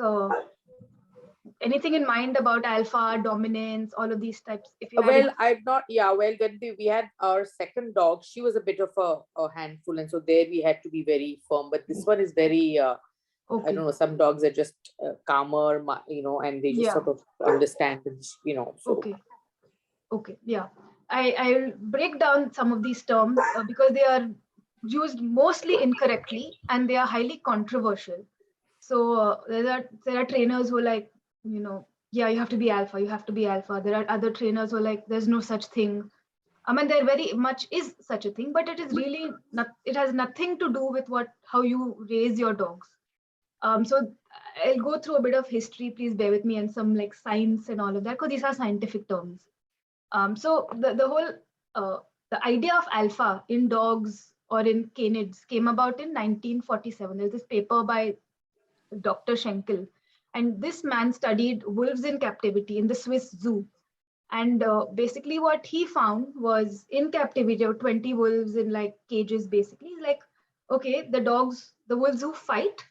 anything in mind about alpha, dominance, all of these types? If you had Well, I've not, yeah, well, when we had our second dog, she was a bit of a handful. And so there we had to be very firm. But this one is very, I okay. don't know, some dogs are just calmer, and they just Yeah. sort of understand, so. Okay. Okay. Yeah. I'll break down some of these terms because they are used mostly incorrectly and they are highly controversial. So there are trainers who are like, yeah, you have to be alpha, you have to be alpha. There are other trainers who are like, there's no such thing. I mean, there very much is such a thing, but it is really not. It has nothing to do with how you raise your dogs. So I'll go through a bit of history. Please bear with me and some like science and all of that because these are scientific terms. So the whole the idea of alpha in dogs or in canids came about in 1947. There's this paper by Dr. Schenkel, and this man studied wolves in captivity in the Swiss zoo. And basically, what he found was in captivity, there were 20 wolves in like cages. Basically, like, okay, the wolves who fight,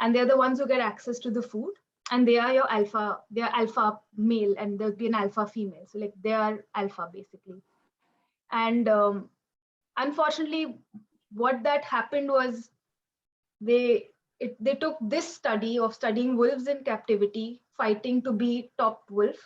and they're the ones who get access to the food, and they are your alpha. They are alpha male, and there'll be an alpha female. So like they are alpha basically. And unfortunately, what that happened was they took this study of studying wolves in captivity, fighting to be top wolf,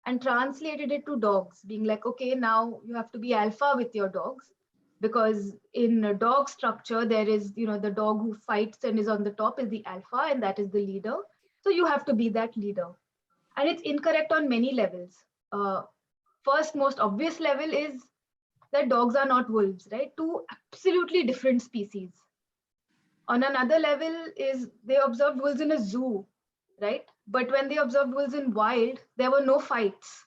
and translated it to dogs, being like, okay, now you have to be alpha with your dogs, because in a dog structure there is, the dog who fights and is on the top is the alpha, and that is the leader. So you have to be that leader, and it's incorrect on many levels. First, most obvious level is that dogs are not wolves, right? Two absolutely different species. On another level is they observed wolves in a zoo, right? But when they observed wolves in wild, there were no fights.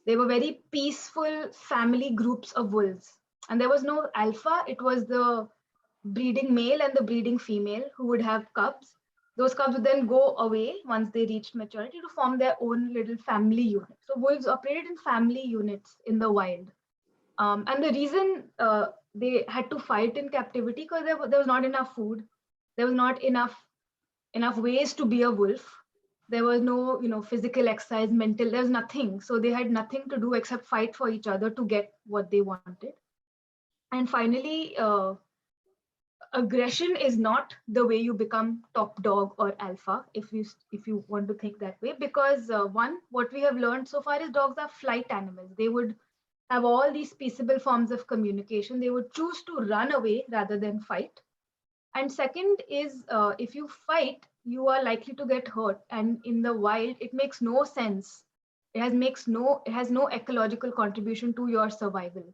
They were very peaceful family groups of wolves. And there was no alpha. It was the breeding male and the breeding female who would have cubs. Those cubs would then go away once they reached maturity to form their own little family unit. So wolves operated in family units in the wild. And the reason they had to fight in captivity because there was not enough food. There was not enough ways to be a wolf. There was no physical exercise, mental. There's nothing. So they had nothing to do except fight for each other to get what they wanted. And finally, aggression is not the way you become top dog or alpha, if you want to think that way, because one, what we have learned so far is dogs are flight animals. They would have all these peaceable forms of communication. They would choose to run away rather than fight. And second is, if you fight, you are likely to get hurt. And in the wild, it makes no sense. It has no ecological contribution to your survival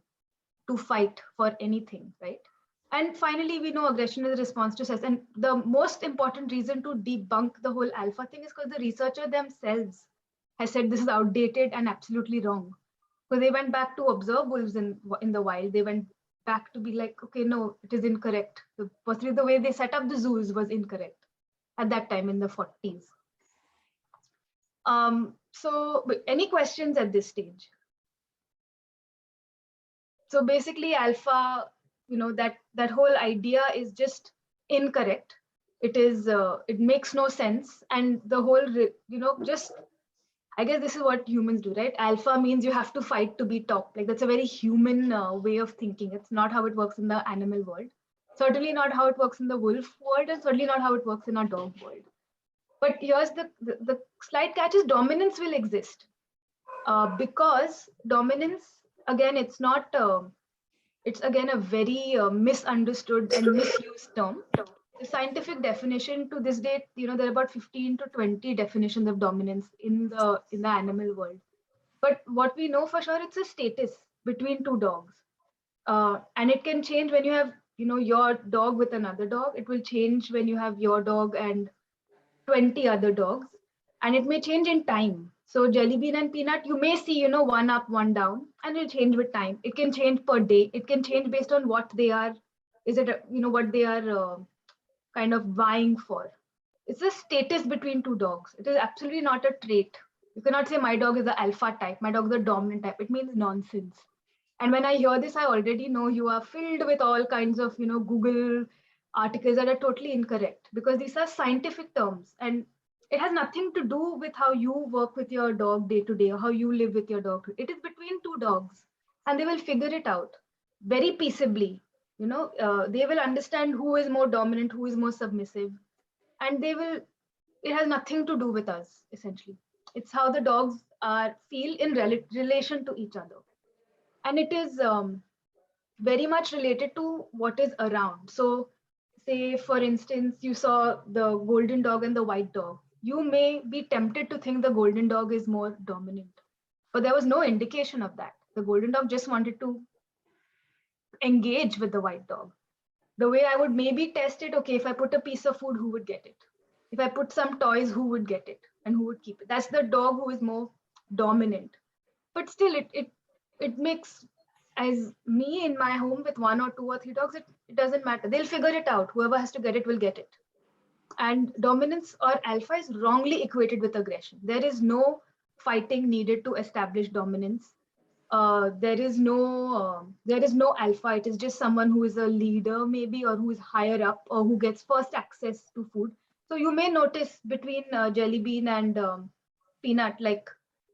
to fight for anything, right? And finally, we know aggression is a response to stress. And the most important reason to debunk the whole alpha thing is because the researcher themselves has said this is outdated and absolutely wrong. So they went back to observe wolves in the wild. They went back to be like, okay, no, it is incorrect. Possibly the way they set up the zoos was incorrect at that time in the 40s. So any questions at this stage? So basically alpha, that whole idea is just incorrect. It makes no sense. And the whole, just, I guess this is what humans do, right? Alpha means you have to fight to be top. Like that's a very human way of thinking. It's not how it works in the animal world. Certainly not how it works in the wolf world, and certainly not how it works in our dog world. But here's the slight catch is dominance will exist. Because dominance, again, it's again a very misunderstood and misused term. The scientific definition to this date, there are about 15 to 20 definitions of dominance in the animal world. But what we know for sure, it's a status between two dogs. And it can change when you have, your dog with another dog. It will change when you have your dog and 20 other dogs. And it may change in time. So jelly bean and peanut, you may see, one up, one down, and it'll change with time. It can change per day. It can change based on what they are, what they are kind of vying for. It's a status between two dogs. It is absolutely not a trait. You cannot say my dog is the alpha type, my dog is the dominant type. It means nonsense. And when I hear this, I already know you are filled with all kinds of, Google articles that are totally incorrect, because these are scientific terms and it has nothing to do with how you work with your dog day to day or how you live with your dog. It is between two dogs and they will figure it out very peaceably. They will understand who is more dominant, who is more submissive, and it has nothing to do with us, essentially. It's how the dogs feel in relation to each other. And it is very much related to what is around. So say, for instance, you saw the golden dog and the white dog. You may be tempted to think the golden dog is more dominant, but there was no indication of that. The golden dog just wanted to engage with the white dog. The way I would maybe test it, okay, if I put a piece of food, who would get it? If I put some toys, who would get it and who would keep it? That's the dog who is more dominant. But still, it makes, as me in my home with 1 or 2 or 3 dogs, it doesn't matter. They'll figure it out. Whoever has to get it will get it. And dominance or alpha is wrongly equated with aggression. There is no fighting needed to establish dominance. There is no alpha. It is just someone who is a leader maybe, or who is higher up, or who gets first access to food. So you may notice between Jelly Bean and Peanut, like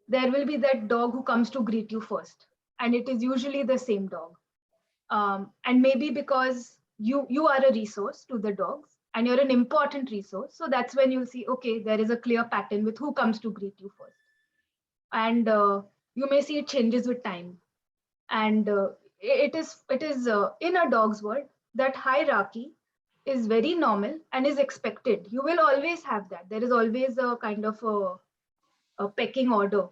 there will be that dog who comes to greet you first, and it is usually the same dog. And maybe because you are a resource to the dogs and you're an important resource, so that's when you'll see, okay, there is a clear pattern with who comes to greet you first. And you may see it changes with time. And it is in a dog's world, that hierarchy is very normal and is expected. You will always have that. There is always a kind of a pecking order.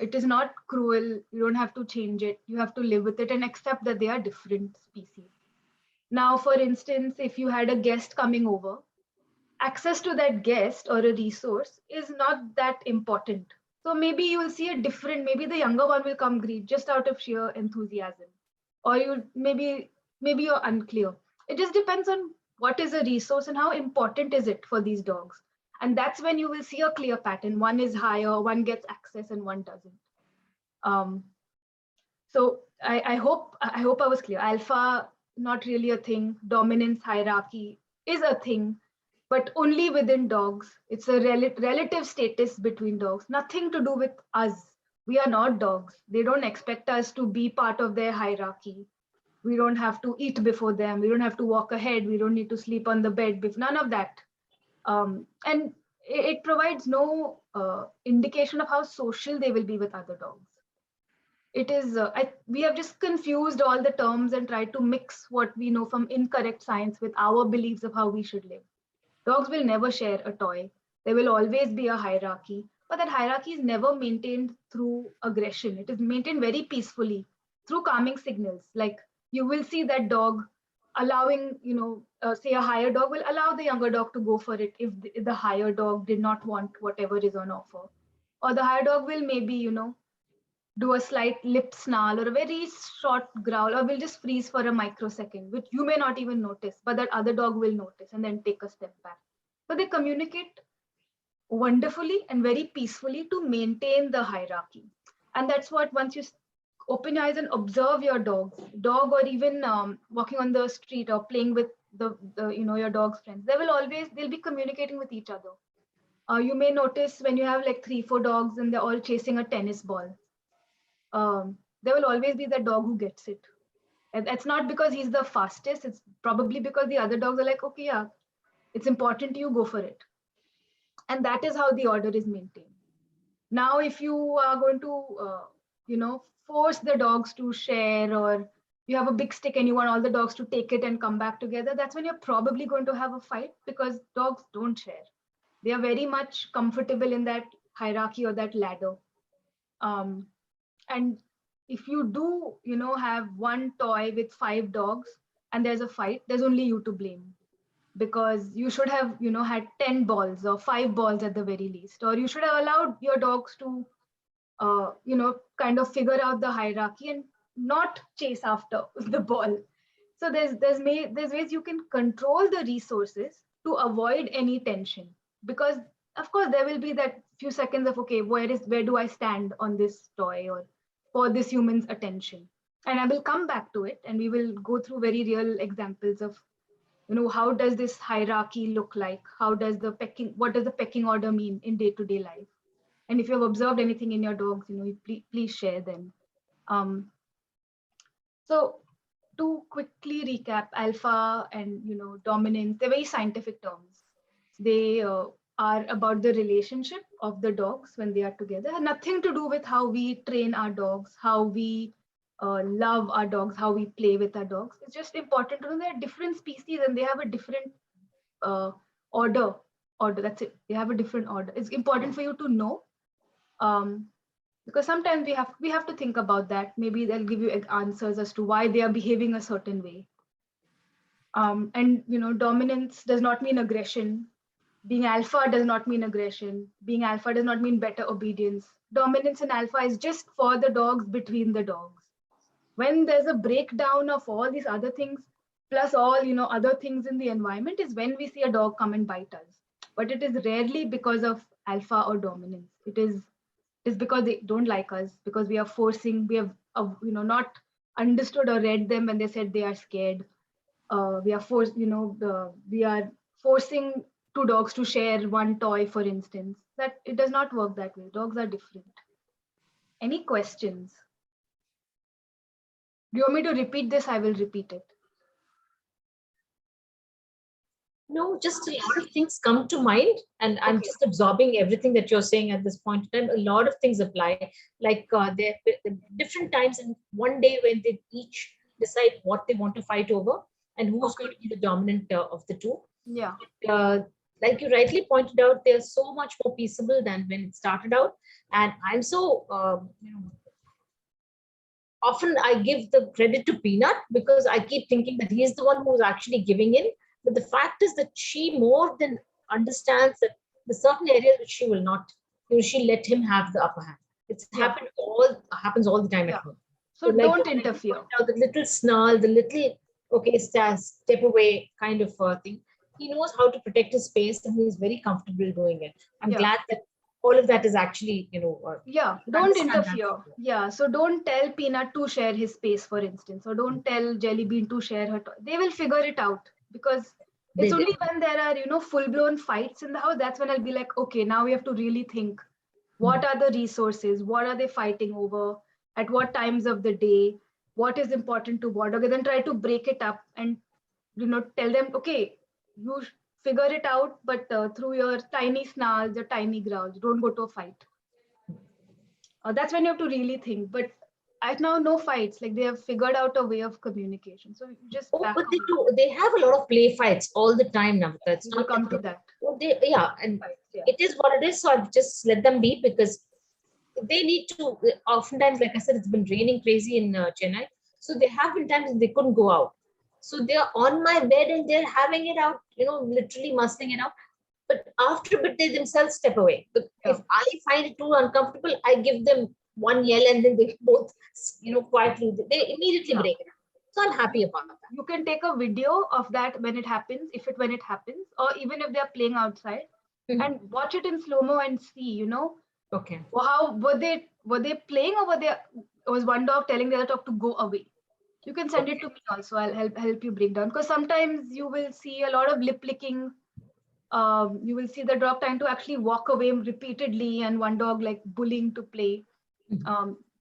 It is not cruel. You don't have to change it. You have to live with it and accept that they are different species. Now, for instance, if you had a guest coming over, access to that guest or a resource is not that important. So maybe you will see a different, maybe the younger one will come greet just out of sheer enthusiasm. Or maybe you're unclear. It just depends on what is a resource and how important is it for these dogs. And that's when you will see a clear pattern. One is higher, one gets access and one doesn't. So I hope I was clear. Alpha, not really a thing. Dominance hierarchy is a thing, but only within dogs. It's a relative status between dogs, nothing to do with us. We are not dogs. They don't expect us to be part of their hierarchy. We don't have to eat before them. We don't have to walk ahead. We don't need to sleep on the bed. None of that. And it provides no indication of how social they will be with other dogs. It is, we have just confused all the terms and tried to mix what we know from incorrect science with our beliefs of how we should live. Dogs will never share a toy. There will always be a hierarchy, but that hierarchy is never maintained through aggression. It is maintained very peacefully through calming signals. Like you will see that dog allowing, say a higher dog will allow the younger dog to go for it if the higher dog did not want whatever is on offer. Or the higher dog will maybe, do a slight lip snarl or a very short growl, or will just freeze for a microsecond, which you may not even notice, but that other dog will notice and then take a step back. So they communicate wonderfully and very peacefully to maintain the hierarchy. And that's what, once you open your eyes and observe your dog, or even walking on the street or playing with your dog's friends, they'll be communicating with each other. You may notice when you have like 3-4 dogs and they're all chasing a tennis ball. There will always be the dog who gets it. And that's not because he's the fastest. It's probably because the other dogs are like, okay, yeah, it's important to you, go for it. And that is how the order is maintained. Now, if you are going to, force the dogs to share, or you have a big stick and you want all the dogs to take it and come back together, that's when you're probably going to have a fight, because dogs don't share. They are very much comfortable in that hierarchy or that ladder. And if you do, have one toy with 5 dogs and there's a fight, there's only you to blame, because you should have, had 10 balls or 5 balls at the very least, or you should have allowed your dogs to, kind of figure out the hierarchy and not chase after the ball. So there's ways you can control the resources to avoid any tension, because of course there will be that few seconds of, okay, where do I stand on this toy or for this human's attention? And I will come back to it, and we will go through very real examples of, how does this hierarchy look like? What does the pecking order mean in day-to-day life? And if you have observed anything in your dogs, please share them. So to quickly recap, alpha and dominance, they're very scientific terms. They are about the relationship of the dogs when they are together. Nothing to do with how we train our dogs, how we love our dogs, how we play with our dogs. It's just important to know they're different species and they have a different order. That's it. They have a different order. It's important for you to know, because sometimes we have to think about that. Maybe they'll give you answers as to why they are behaving a certain way. And dominance does not mean aggression. Being alpha does not mean aggression. Being alpha does not mean better obedience. Dominance and alpha is just for the dogs, between the dogs. When there's a breakdown of all these other things, plus all other things in the environment, is when we see a dog come and bite us. But it is rarely because of alpha or dominance. It is because they don't like us, because we have not understood or read them when they said they are scared. We are forcing two dogs to share one toy, for instance. That it does not work that way. Dogs are different. Any questions? Do you want me to repeat this? I will repeat it. No, just a lot of things come to mind, and I'm just absorbing everything that you're saying at this point in time. A lot of things apply, like there different times in one day when they each decide what they want to fight over and who's going to be the dominant of the two. Yeah. Like you rightly pointed out, they're so much more peaceable than when it started out, and I'm so often I give the credit to Peanut because I keep thinking that he's the one who's actually giving in. But the fact is that she more than understands that the certain areas which she will not, she let him have the upper hand. It's happens all the time at home. So like, don't interfere. The little snarl, the little step away kind of thing. He knows how to protect his space, and he's very comfortable doing it. I'm glad that all of that is actually, don't interfere. Yeah, so don't tell Peanut to share his space, for instance, or don't tell Jellybean to share her toy. They will figure it out, because it's only when there are, full-blown fights in the house, that's when I'll be like, okay, now we have to really think, what are the resources? What are they fighting over? At what times of the day? What is important to what? Okay, then try to break it up and, tell them, okay, you figure it out, but through your tiny snarls, your tiny growls, don't go to a fight. That's when you have to really think. But right now, no fights. Like, they have figured out a way of communication. So you just but they do. They have a lot of play fights all the time now. That's not come to that. Well, it is what it is. So I've just let them be, because they need to. Oftentimes, like I said, it's been raining crazy in Chennai. So there have been times they couldn't go out. So they're on my bed and they're having it out, literally muscling it out. But after a bit, they themselves step away. But if I find it too uncomfortable, I give them one yell, and then they both, quietly, they immediately break it. So I'm happy about that. You can take a video of that when it happens, when it happens, or even if they're playing outside, and watch it in slow-mo and see, Okay. Well, how were they playing, or was one dog telling the other dog to go away? You can send it to me also. I'll help you break down, because sometimes you will see a lot of lip licking. You will see the dog trying to actually walk away repeatedly, and one dog like bullying to play.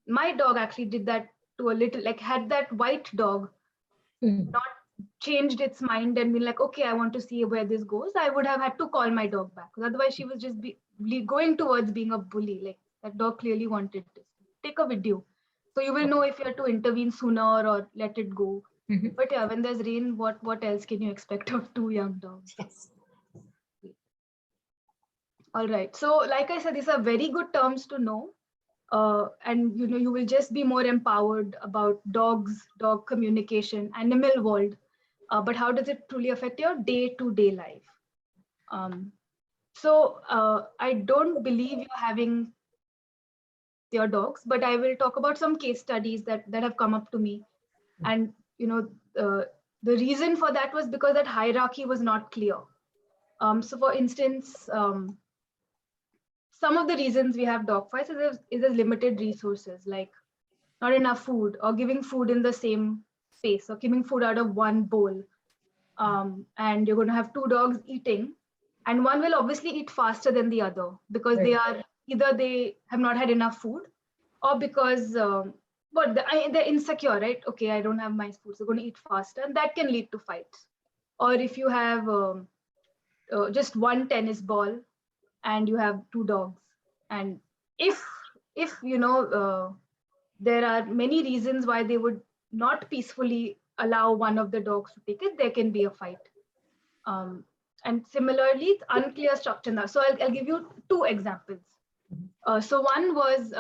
My dog actually did that to a little, like, had that white dog not changed its mind and been like, okay, I want to see where this goes, I would have had to call my dog back, because otherwise she was just going towards being a bully. Like, that dog clearly wanted this. Take a video, so you will know if you have to intervene sooner or let it go. But yeah, when there's rain, what else can you expect of two young dogs? Yes. All right. So like I said, these are very good terms to know. And you will just be more empowered about dog communication, animal world. But how does it truly affect your day-to-day life? So I don't believe you're having your dogs, but I will talk about some case studies that have come up to me. And the reason for that was because that hierarchy was not clear. So for instance, some of the reasons we have dog fights is there's limited resources, like not enough food, or giving food in the same space, or giving food out of one bowl. And you're going to have two dogs eating, and one will obviously eat faster than the other because they are either they have not had enough food, or because they're insecure, right? Okay, I don't have my food, so they're going to eat faster, and that can lead to fights. Or if you have just one tennis ball and you have two dogs, and if there are many reasons why they would not peacefully allow one of the dogs to take it, there can be a fight. And similarly, it's unclear structure now. So I'll give you two examples. So one was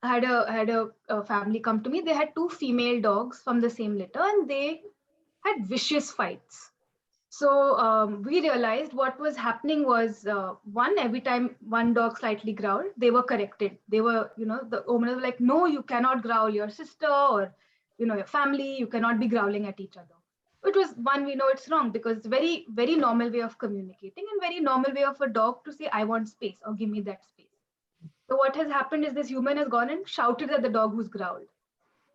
I had a family come to me. They had two female dogs from the same litter, and they had vicious fights. So we realized what was happening was one, every time one dog slightly growled, they were corrected. They were, the owners were like, no, you cannot growl, your sister or, your family, you cannot be growling at each other. Which was one, we know it's wrong because it's very, very normal way of communicating and very normal way of a dog to say, I want space or give me that space. So what has happened is this human has gone and shouted at the dog who's growled.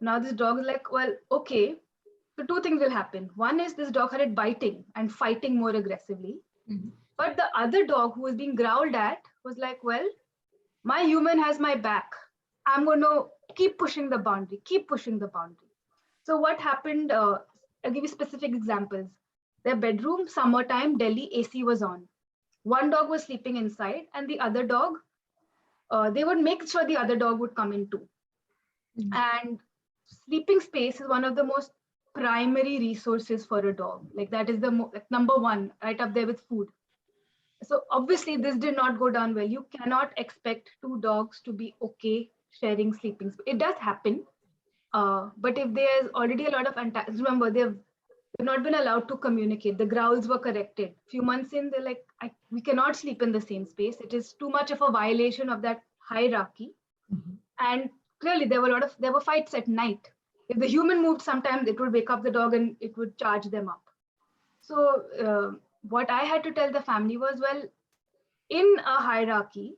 Now this dog is like, well, okay, so two things will happen. One is this dog started biting and fighting more aggressively. Mhm. But the other dog who was being growled at was like, well, my human has my back. I'm going to keep pushing the boundary, keep pushing the boundary. So what happened, I'll give you specific examples. Their bedroom, summertime, Delhi, AC was on. One dog was sleeping inside and the other dog, they would make sure the other dog would come in too. Mhm. And sleeping space is one of the most primary resources for a dog. Like that is the number one, right up there with food. So obviously this did not go down well. You cannot expect two dogs to be okay sharing sleeping space. It does happen. But if there's already a lot of remember they've not been allowed to communicate. The growls were corrected. Few months in, they're like, we cannot sleep in the same space. It is too much of a violation of that hierarchy. Mhm. And clearly there were fights at night. If the human moved, sometimes it would wake up the dog and it would charge them up. So what I had to tell the family was, well, in a hierarchy,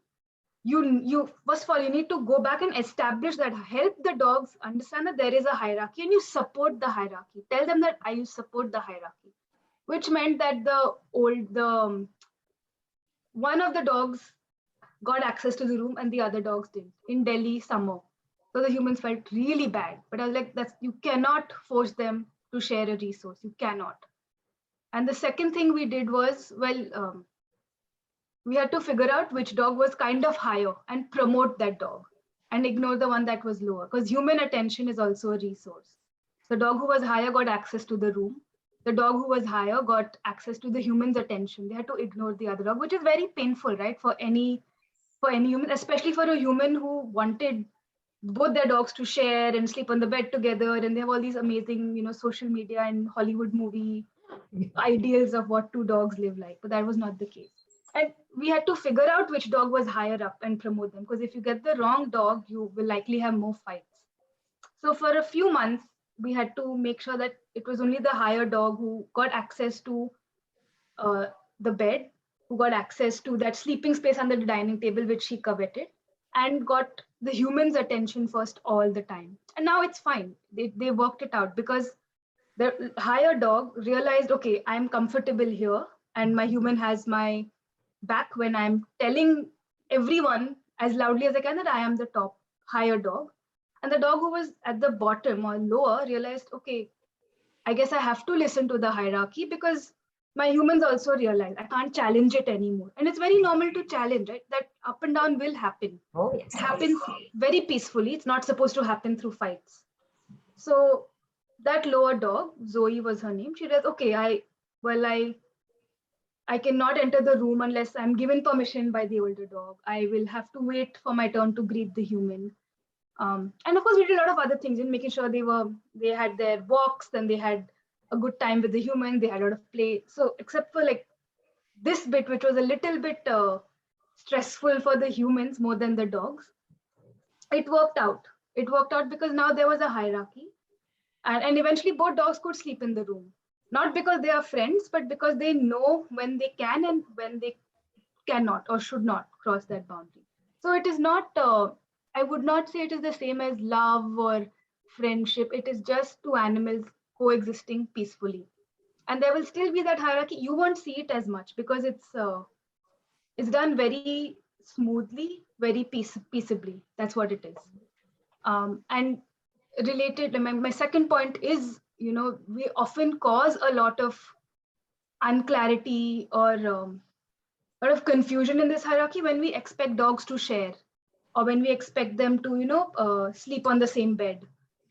you first of all, you need to go back and establish that, help the dogs understand that there is a hierarchy and you support the hierarchy. Tell them that I support the hierarchy, which meant that one of the dogs got access to the room and the other dogs didn't in Delhi summer. So the humans felt really bad. But I was like, you cannot force them to share a resource. You cannot. And the second thing we did was, well, we had to figure out which dog was kind of higher and promote that dog and ignore the one that was lower, because human attention is also a resource. The dog who was higher got access to the room. The dog who was higher got access to the human's attention. They had to ignore the other dog, which is very painful, right? For any human, especially for a human who wanted both their dogs to share and sleep on the bed together, and they have all these amazing, social media and Hollywood movie ideals of what two dogs live like, but that was not the case. And we had to figure out which dog was higher up and promote them, because if you get the wrong dog, you will likely have more fights. So for a few months, we had to make sure that it was only the higher dog who got access to the bed, who got access to that sleeping space under the dining table, which she coveted, and got the human's attention first all the time. And now it's fine. They worked it out because the higher dog realized, okay, I'm comfortable here and my human has my back when I'm telling everyone as loudly as I can that I am the top higher dog. And the dog who was at the bottom or lower realized, okay, I guess I have to listen to the hierarchy because my humans also realize I can't challenge it anymore. And it's very normal to challenge, right? That up and down will happen. Oh, yes. It happens very peacefully. It's not supposed to happen through fights. So that lower dog, Zoe was her name, she realized, okay, I cannot enter the room unless I'm given permission by the older dog. I will have to wait for my turn to greet the human. And of course, we did a lot of other things in making sure they had their walks, then they had a good time with the human, they had a lot of play. So except for like this bit, which was a little bit stressful for the humans more than the dogs, it worked out. It worked out because now there was a hierarchy, and eventually both dogs could sleep in the room. not because they are friends, but because they know when they can and when they cannot or should not cross that boundary. So it is not, I would not say it is the same as love or friendship. It is just two animals coexisting peacefully. And there will still be that hierarchy. You won't see it as much because it's done very smoothly, very peaceably. That's what it is. And related, my second point is, we often cause a lot of unclarity or lot of confusion in this hierarchy when we expect dogs to share, or when we expect them to sleep on the same bed,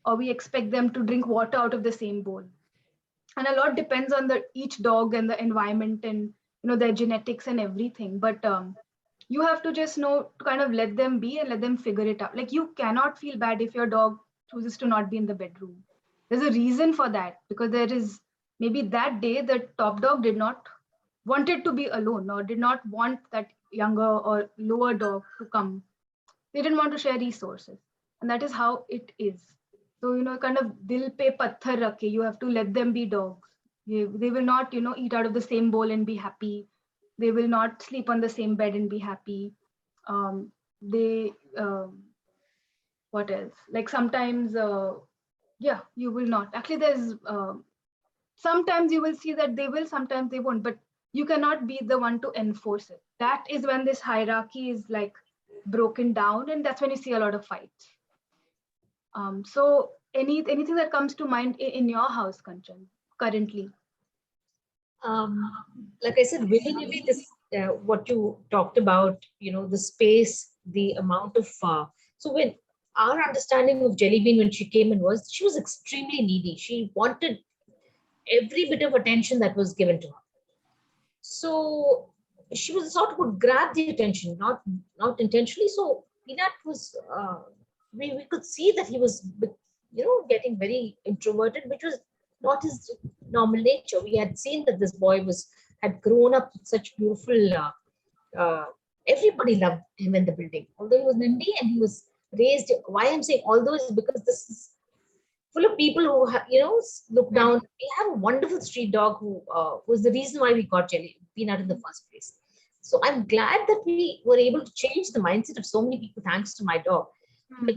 or we expect them to drink water out of the same bowl. And a lot depends on the each dog and the environment and their genetics and everything. But you have to just know to kind of let them be and let them figure it out. Like, you cannot feel bad if your dog chooses to not be in the bedroom. There's a reason for that, because there is maybe that day the top dog did not wanted to be alone or did not want that younger or lower dog to come. They didn't want to share resources, and that is how it is. So kind of dil pe patthar rakhe, you have to let them be dogs. They will not eat out of the same bowl and be happy. They will not sleep on the same bed and be happy. They What else, like sometimes yeah, you will not actually. There's sometimes you will see that they will, sometimes they won't, but you cannot be the one to enforce it. That is when this hierarchy is like broken down, and that's when you see a lot of fights. So anything that comes to mind in your house, Kanchan, currently? Like I said, willy-nilly, this what you talked about, the space, the amount of so when our understanding of Jelly Bean when she came in was she was extremely needy. She wanted every bit of attention that was given to her. So she was sort of would grab the attention, not intentionally. So Peanut was we could see that he was getting very introverted, which was not his normal nature. We had seen that this boy had grown up with such beautiful everybody loved him in the building, although he was Nindi and he was raised. Why I'm saying although is because this is full of people who have, look down. We have a wonderful street dog who was the reason why we got Peanut in the first place. So I'm glad that we were able to change the mindset of so many people thanks to my dog. But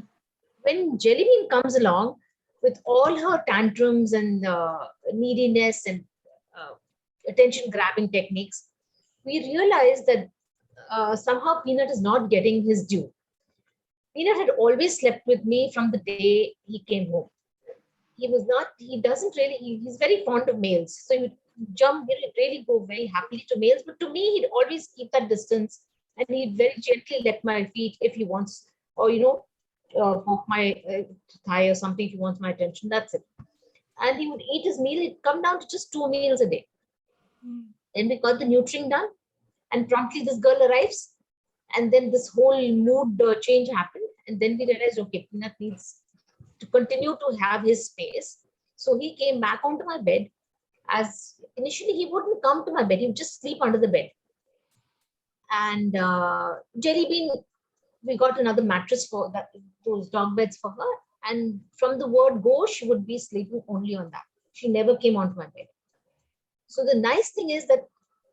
when Jelly Bean comes along with all her tantrums and neediness and attention grabbing techniques, we realized that somehow Peanut is not getting his due. Peanut had always slept with me from the day he came home. He's very fond of males. So he would he'd really go very happily to males. But to me, he'd always keep that distance and he'd very gently let my feet if he wants, or, poke my thigh or something if he wants my attention. That's it. And he would eat his meal. He'd come down to just 2 meals a day. Then we got the neutering done and promptly this girl arrives. And then this whole mood change happened. And then we realized, okay, Peanut needs to continue to have his space. So he came back onto my bed. As initially he wouldn't come to my bed, he would just sleep under the bed. And Jelly Bean, we got another mattress for those dog beds for her. And from the word go, she would be sleeping only on that. She never came onto my bed. So the nice thing is that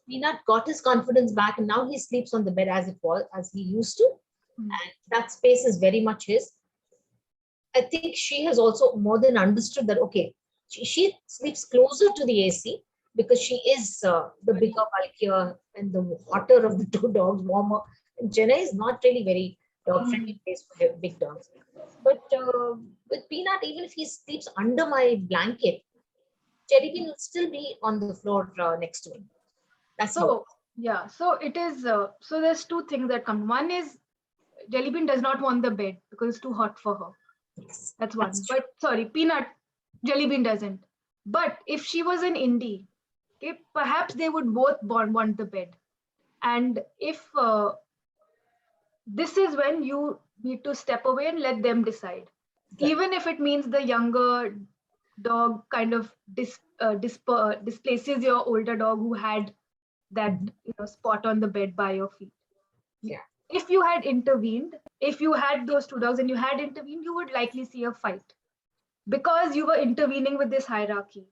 Peanut got his confidence back and now he sleeps on the bed as he used to. And that space is very much his. I think she has also more than understood that, okay, she sleeps closer to the AC because she is the bigger, bulkier, and the hotter of the two dogs, warmer. And Jenna is not really very dog-friendly place for big dogs. But with Peanut, even if he sleeps under my blanket, Jelly Bean will still be on the floor next to him. That's so. Yeah, so it is. So there's two things that come. One is Jelly Bean does not want the bed because it's too hot for her. Yes, that's one. But sorry, Peanut, Jelly Bean doesn't. But if she was an indie, okay, perhaps they would both want the bed. And if this is when you need to step away and let them decide, even if it means the younger dog kind of displaces your older dog who had that spot on the bed by your feet. Yeah. If you had intervened, if you had those two dogs and you had intervened, you would likely see a fight because you were intervening with this hierarchy.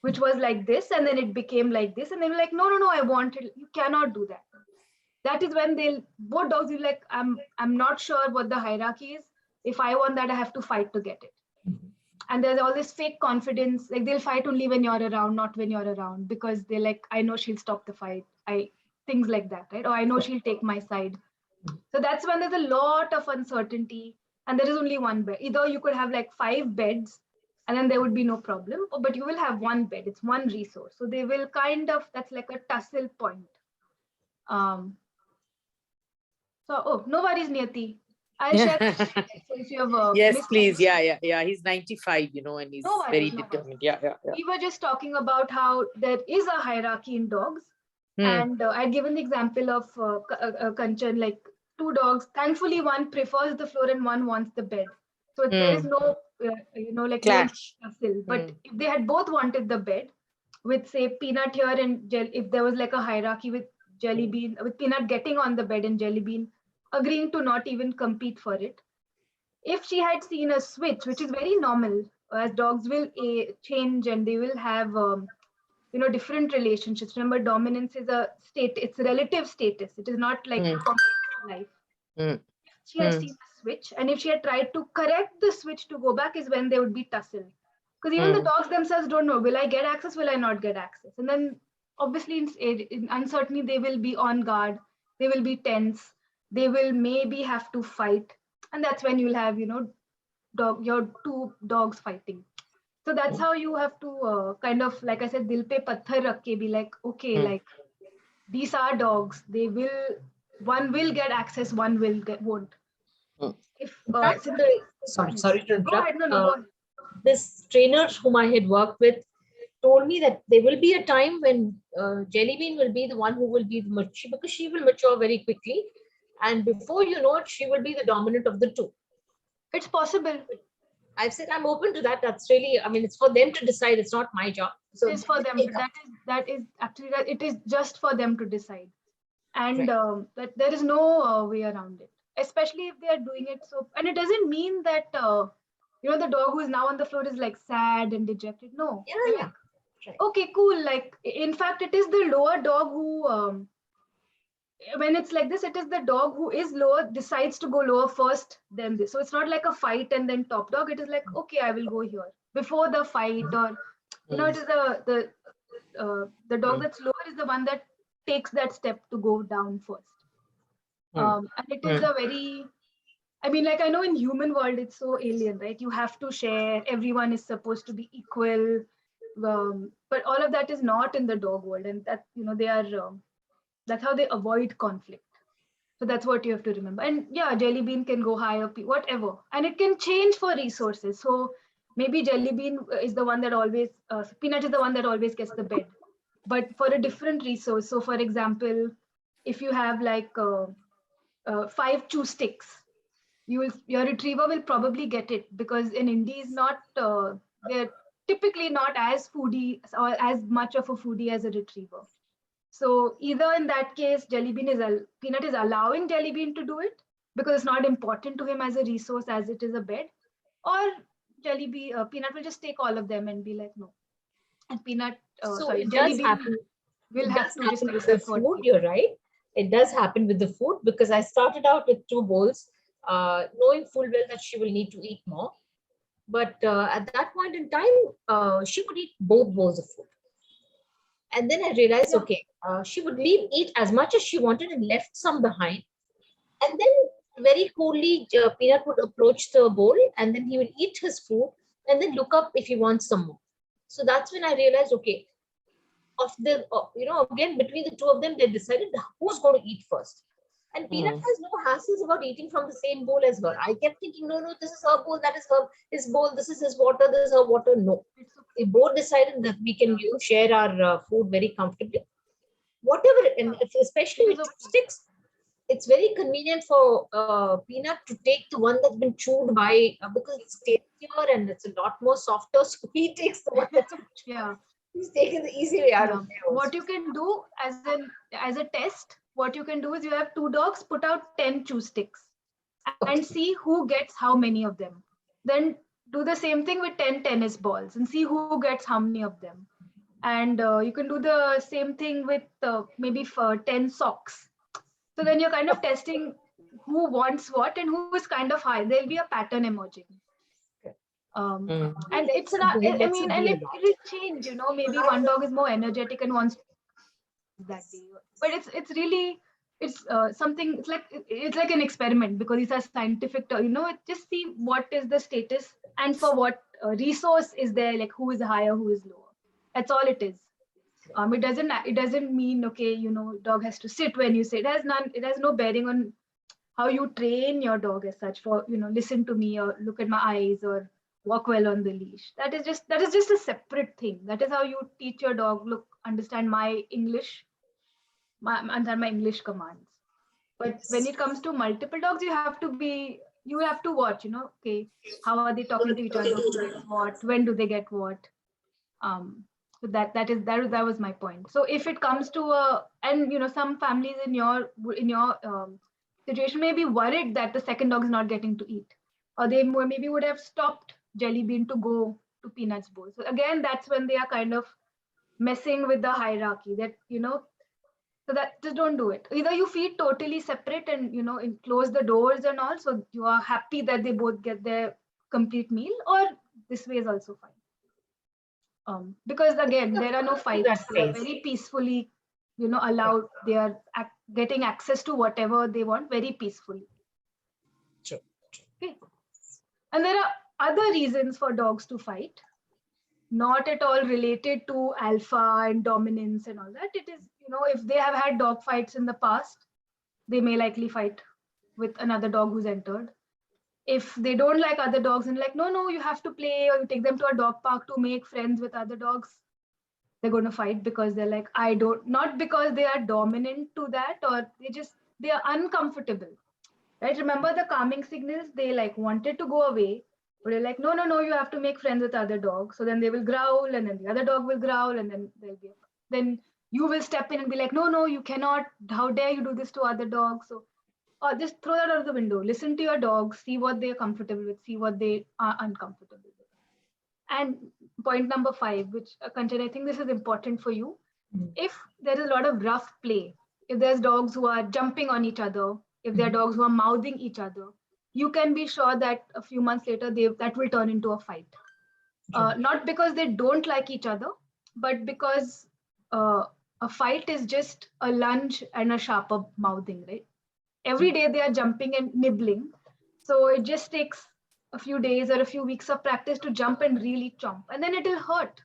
which was like this, and then it became like this, and they were like, no, no, no, I want it. You cannot do that. That is when both dogs will like, I'm not sure what the hierarchy is. If I want that, I have to fight to get it. And there's all this fake confidence, like they'll fight only when you're around, not when you're around, because they're like, I know she'll stop the fight. Things like that, right? Or I know she'll take my side. So that's when there's a lot of uncertainty, and there is only one bed. Either you could have like 5 beds, and then there would be no problem, but you will have one bed. It's one resource. So they will kind of, that's like a tussle point. No worries, Niyati. I'll share if you have yes, missed please. something. Yeah. He's 95, and he's No worries, very no worries. determined. Yeah. We were just talking about how there is a hierarchy in dogs. And I'd given the example of Kanchan, like 2 dogs. Thankfully, one prefers the floor and one wants the bed. So there is no, like Clash. tussle. But if they had both wanted the bed, with say Peanut here and if there was like a hierarchy with Jelly Bean, with Peanut getting on the bed and Jelly Bean agreeing to not even compete for it. If she had seen a switch, which is very normal, as dogs will change and they will have different relationships. Remember, dominance is a state, it's a relative status. It is not like life. She had seen a switch, and if she had tried to correct the switch to go back, is when there would be tussle. Because even the dogs themselves don't know, will I get access, will I not get access? And then obviously in uncertainty, they will be on guard, they will be tense, they will maybe have to fight. And that's when you'll have, your 2 dogs fighting. So that's how you have to kind of, like I said, dil pe patthar rakh ke be like, okay, like these are dogs. One will get access, one won't. If sorry to go ahead, interrupt. no, go ahead. This trainers whom I had worked with told me that there will be a time when Jelly Bean will be the one who will be the mature, because she will mature very quickly, and before you know it, she will be the dominant of the 2. It's possible. I've said I'm open to that. That's really, I mean, it's for them to decide. It's not my job. So it is for them. That is actually, it is just for them to decide, and that there is no way around it. Especially if they are doing it so, and it doesn't mean that the dog who is now on the floor is like sad and dejected. No. Yeah. Like, okay, cool. Like in fact, it is the lower dog who. When it's like this, it is the dog who is lower decides to go lower first, then this. So it's not like a fight and then top dog. It is like, okay, I will go here before the fight, or it is the dog that's lower is the one that takes that step to go down first. And it is a very, I mean, like I know in human world it's so alien, right? You have to share. Everyone is supposed to be equal, but all of that is not in the dog world, and that they are. That's how they avoid conflict. So that's what you have to remember. And yeah, Jelly Bean can go higher, whatever. And it can change for resources. So maybe Jelly Bean is the one that always, Peanut is the one that always gets the bed. But for a different resource. So for example, if you have like 5 chew sticks, your retriever will probably get it, because an Indie is not, they're typically not as foodie or as much of a foodie as a retriever. So either in that case, Peanut is allowing Jelly Bean to do it because it's not important to him as a resource as it is a bed, or Peanut will just take all of them and be like, no. And Peanut, Jelly Bean will have to just accept what food. You're right. It does happen with the food, because I started out with 2 bowls, knowing full well that she will need to eat more. But at that point in time, she could eat both bowls of food. And then I realized, okay, she would eat as much as she wanted and left some behind. And then very coolly, Peanut would approach the bowl, and then he would eat his food and then look up if he wants some more. So that's when I realized, okay, again, between the 2 of them, they decided who's going to eat first. And Peanut has no hassles about eating from the same bowl as her. I kept thinking, no, this is her bowl, that is his bowl, this is his water, this is her water. No. We both decided that we can share our food very comfortably. Whatever, and especially with sticks, it's very convenient for Peanut to take the one that's been chewed by, because it's tastier and it's a lot more softer. So he takes the one that's he's taken the easy way out of there. What you can do as a test, what you can do is you have 2 dogs, put out 10 chew sticks and see who gets how many of them. Then do the same thing with 10 tennis balls and see who gets how many of them. And you can do the same thing with maybe for 10 socks. So then you're kind of testing who wants what and who is kind of high. There'll be a pattern emerging. And it's not, I mean, and it will change, you know, maybe one dog is more energetic and wants that day. But it's really, it's something, it's like an experiment, because these are scientific, you know, just see what is the status and for what resource is there, like who is higher, who is lower. That's all it is. It doesn't mean, okay, you know, dog has to sit when you sit. It has no bearing on how you train your dog as such for, you know, listen to me or look at my eyes or walk well on the leash. That is just a separate thing. That is how you teach your dog, look, understand my English, understand my English commands. But when it comes to multiple dogs, you have to watch, you know, okay, how are they talking to each other, who gets what, when do they get what. So that was my point. So if it comes to and you know, some families in your situation may be worried that the second dog is not getting to eat, or they maybe would have stopped Jelly Bean to go to Peanut's bowl. So again, that's when they are kind of messing with the hierarchy, that, you know, so that just don't do it. Either you feed totally separate and, you know, close the doors and all, so you are happy that they both get their complete meal, or this way is also fine. Because again, there are no fights. They are very peacefully, you know, allowed. They are getting access to whatever they want very peacefully. True. Okay. And there are other reasons for dogs to fight, not at all related to alpha and dominance and all that. It is, you know, if they have had dog fights in the past, they may likely fight with another dog who's entered. If they don't like other dogs and like, no, you have to play, or you take them to a dog park to make friends with other dogs, they're going to fight because they're like, not because they are dominant to that, or they are uncomfortable, right? Remember the calming signals, they like wanted to go away, but they're like, no, you have to make friends with other dogs. So then they will growl, and then the other dog will growl, and then you will step in and be like, no, you cannot, how dare you do this to other dogs. So or just throw that out of the window. Listen to your dogs, see what they're comfortable with, see what they are uncomfortable with. And point number 5, which Kanchan, I think this is important for you. If there is a lot of rough play, if there's dogs who are jumping on each other, if there are dogs who are mouthing each other, you can be sure that a few months later, that will turn into a fight. Not because they don't like each other, but because a fight is just a lunge and a sharper mouthing, right? Every day they are jumping and nibbling. So it just takes a few days or a few weeks of practice to jump and really chomp. And then it'll hurt.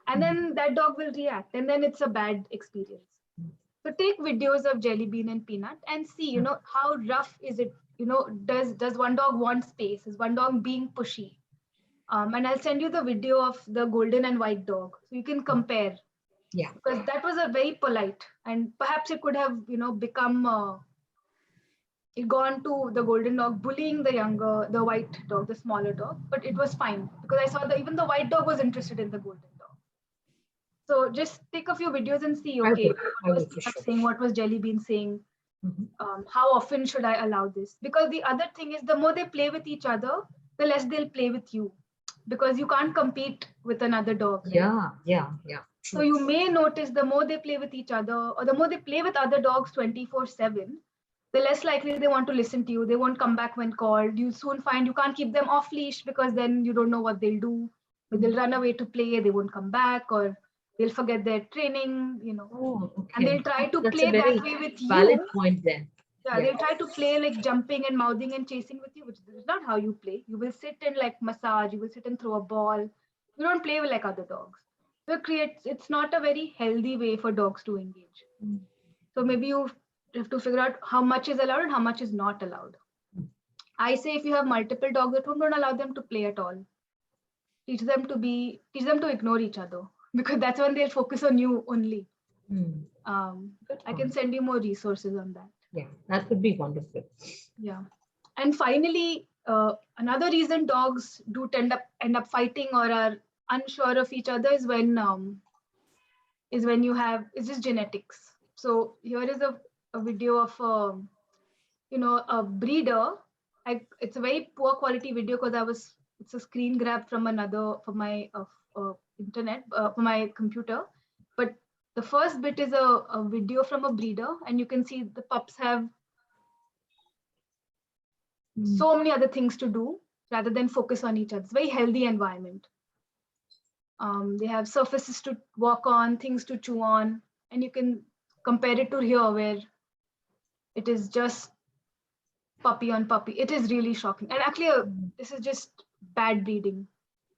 And then that dog will react. And then it's a bad experience. So take videos of Jelly Bean and Peanut and see, you know, how rough is it? You know, does one dog want space? Is one dog being pushy? And I'll send you the video of the golden and white dog, so you can compare. Yeah. Because that was a very polite, and perhaps it could have, you know, become it gone to the golden dog bullying the white dog, the smaller dog, but it was fine because I saw that even the white dog was interested in the golden dog. So just take a few videos and see, okay, what was Peanut saying, what was Jelly Bean saying, how often should I allow this? Because the other thing is, the more they play with each other, the less they'll play with you, because you can't compete with another dog. Right? Yeah. So you may notice the more they play with each other, or the more they play with other dogs 24/7, the less likely they want to listen to you. They won't come back when called. You soon find you can't keep them off leash, because then you don't know what they'll do. They'll run away to play, they won't come back, or they'll forget their training, you know. Oh, okay. And they'll try to That's play a very that way with you. valid point then. Yeah, they'll try to play like jumping and mouthing and chasing with you, which is not how you play. You will sit and like massage, you will sit and throw a ball. You don't play with like other dogs. So it's not a very healthy way for dogs to engage. So maybe you have to figure out how much is allowed and how much is not allowed. I say if you have multiple dogs at home, don't allow them to play at all. Teach them to ignore each other, because that's when they'll focus on you only. I can send you more resources on that. Yeah, that would be wonderful. Yeah. And finally, another reason dogs do end up fighting or are unsure of each other is when it's just genetics. So here is a video of a breeder. It's a very poor quality video it's a screen grab from my internet, from my computer. But the first bit is a video from a breeder, and you can see the pups have so many other things to do rather than focus on each other. It's a very healthy environment. They have surfaces to walk on, things to chew on, and you can compare it to here where it is just puppy on puppy. It is really shocking. And actually, this is just bad breeding.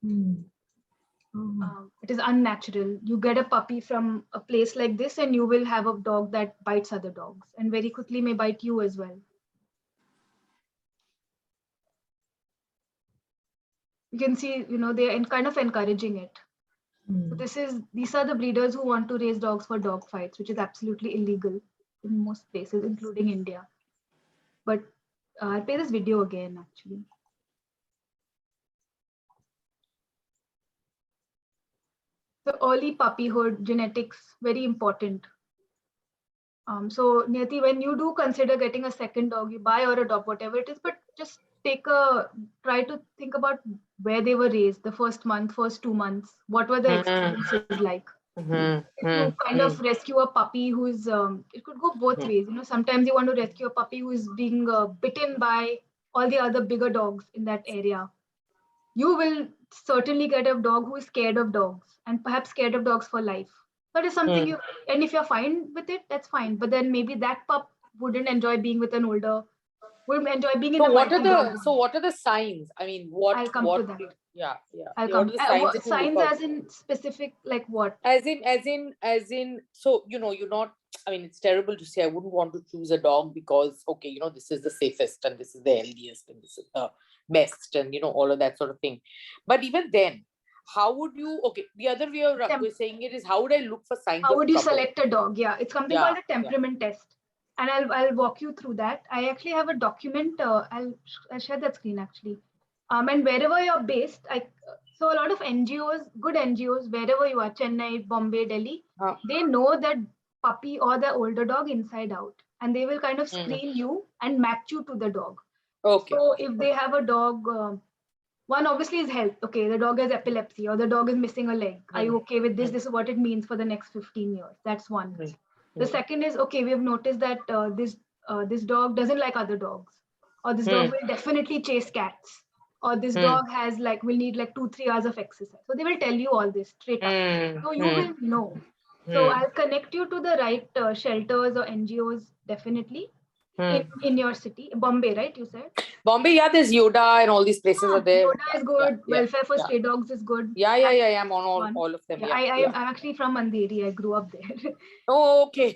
It is unnatural. You get a puppy from a place like this and you will have a dog that bites other dogs and very quickly may bite you as well. You can see, they are kind of encouraging it. So these are the breeders who want to raise dogs for dog fights, which is absolutely illegal in most places, including India. But I'll play this video again, actually. So early puppyhood, genetics, very important. So Niyati, when you do consider getting a second dog, you buy or adopt, whatever it is, but just try to think about where they were raised, the first month, first 2 months, what were the experiences like? If you kind of rescue a puppy who's, it could go both ways. Sometimes you want to rescue a puppy who is being bitten by all the other bigger dogs in that area. You will certainly get a dog who is scared of dogs and perhaps scared of dogs for life. That is something and if you're fine with it, that's fine. But then maybe that pup wouldn't enjoy being with an older, would enjoy being in So a what are multi-dog. what are the signs? I mean, what? I'll come to that. Yeah. I'll What come. are the signs that you Signs look out? as in specific, like what? As in. So you're not. I mean, it's terrible to say. I wouldn't want to choose a dog because okay, this is the safest and this is the healthiest and this is the best and all of that sort of thing. But even then, how would you? Okay, the other way of saying it is, how would I look for signs? How would you trouble? select a dog? Yeah, it's something called a temperament test, and I'll walk you through that. I actually have a document. I'll share that screen actually. And wherever you're based, so a lot of NGOs, good NGOs, wherever you are, Chennai, Bombay, Delhi, they know that puppy or the older dog inside out, and they will kind of screen you and match you to the dog. Okay. So if they have a dog, one obviously is health. Okay, the dog has epilepsy or the dog is missing a leg. Are you okay with this? This is what it means for the next 15 years. That's one. The second is, okay, we have noticed that this dog doesn't like other dogs, or this dog will definitely chase cats, or this dog has will need 2-3 hours of exercise. So they will tell you all this straight up. So you will know. So I'll connect you to the right shelters or NGOs definitely in your city. Bombay, right? You said? Bombay, yeah, there's Yoda and all these places are there. Yoda is good. Welfare for Stray Dogs is good. Yeah. I'm on all of them. Yeah, I'm actually from Andheri. I grew up there. Oh, okay.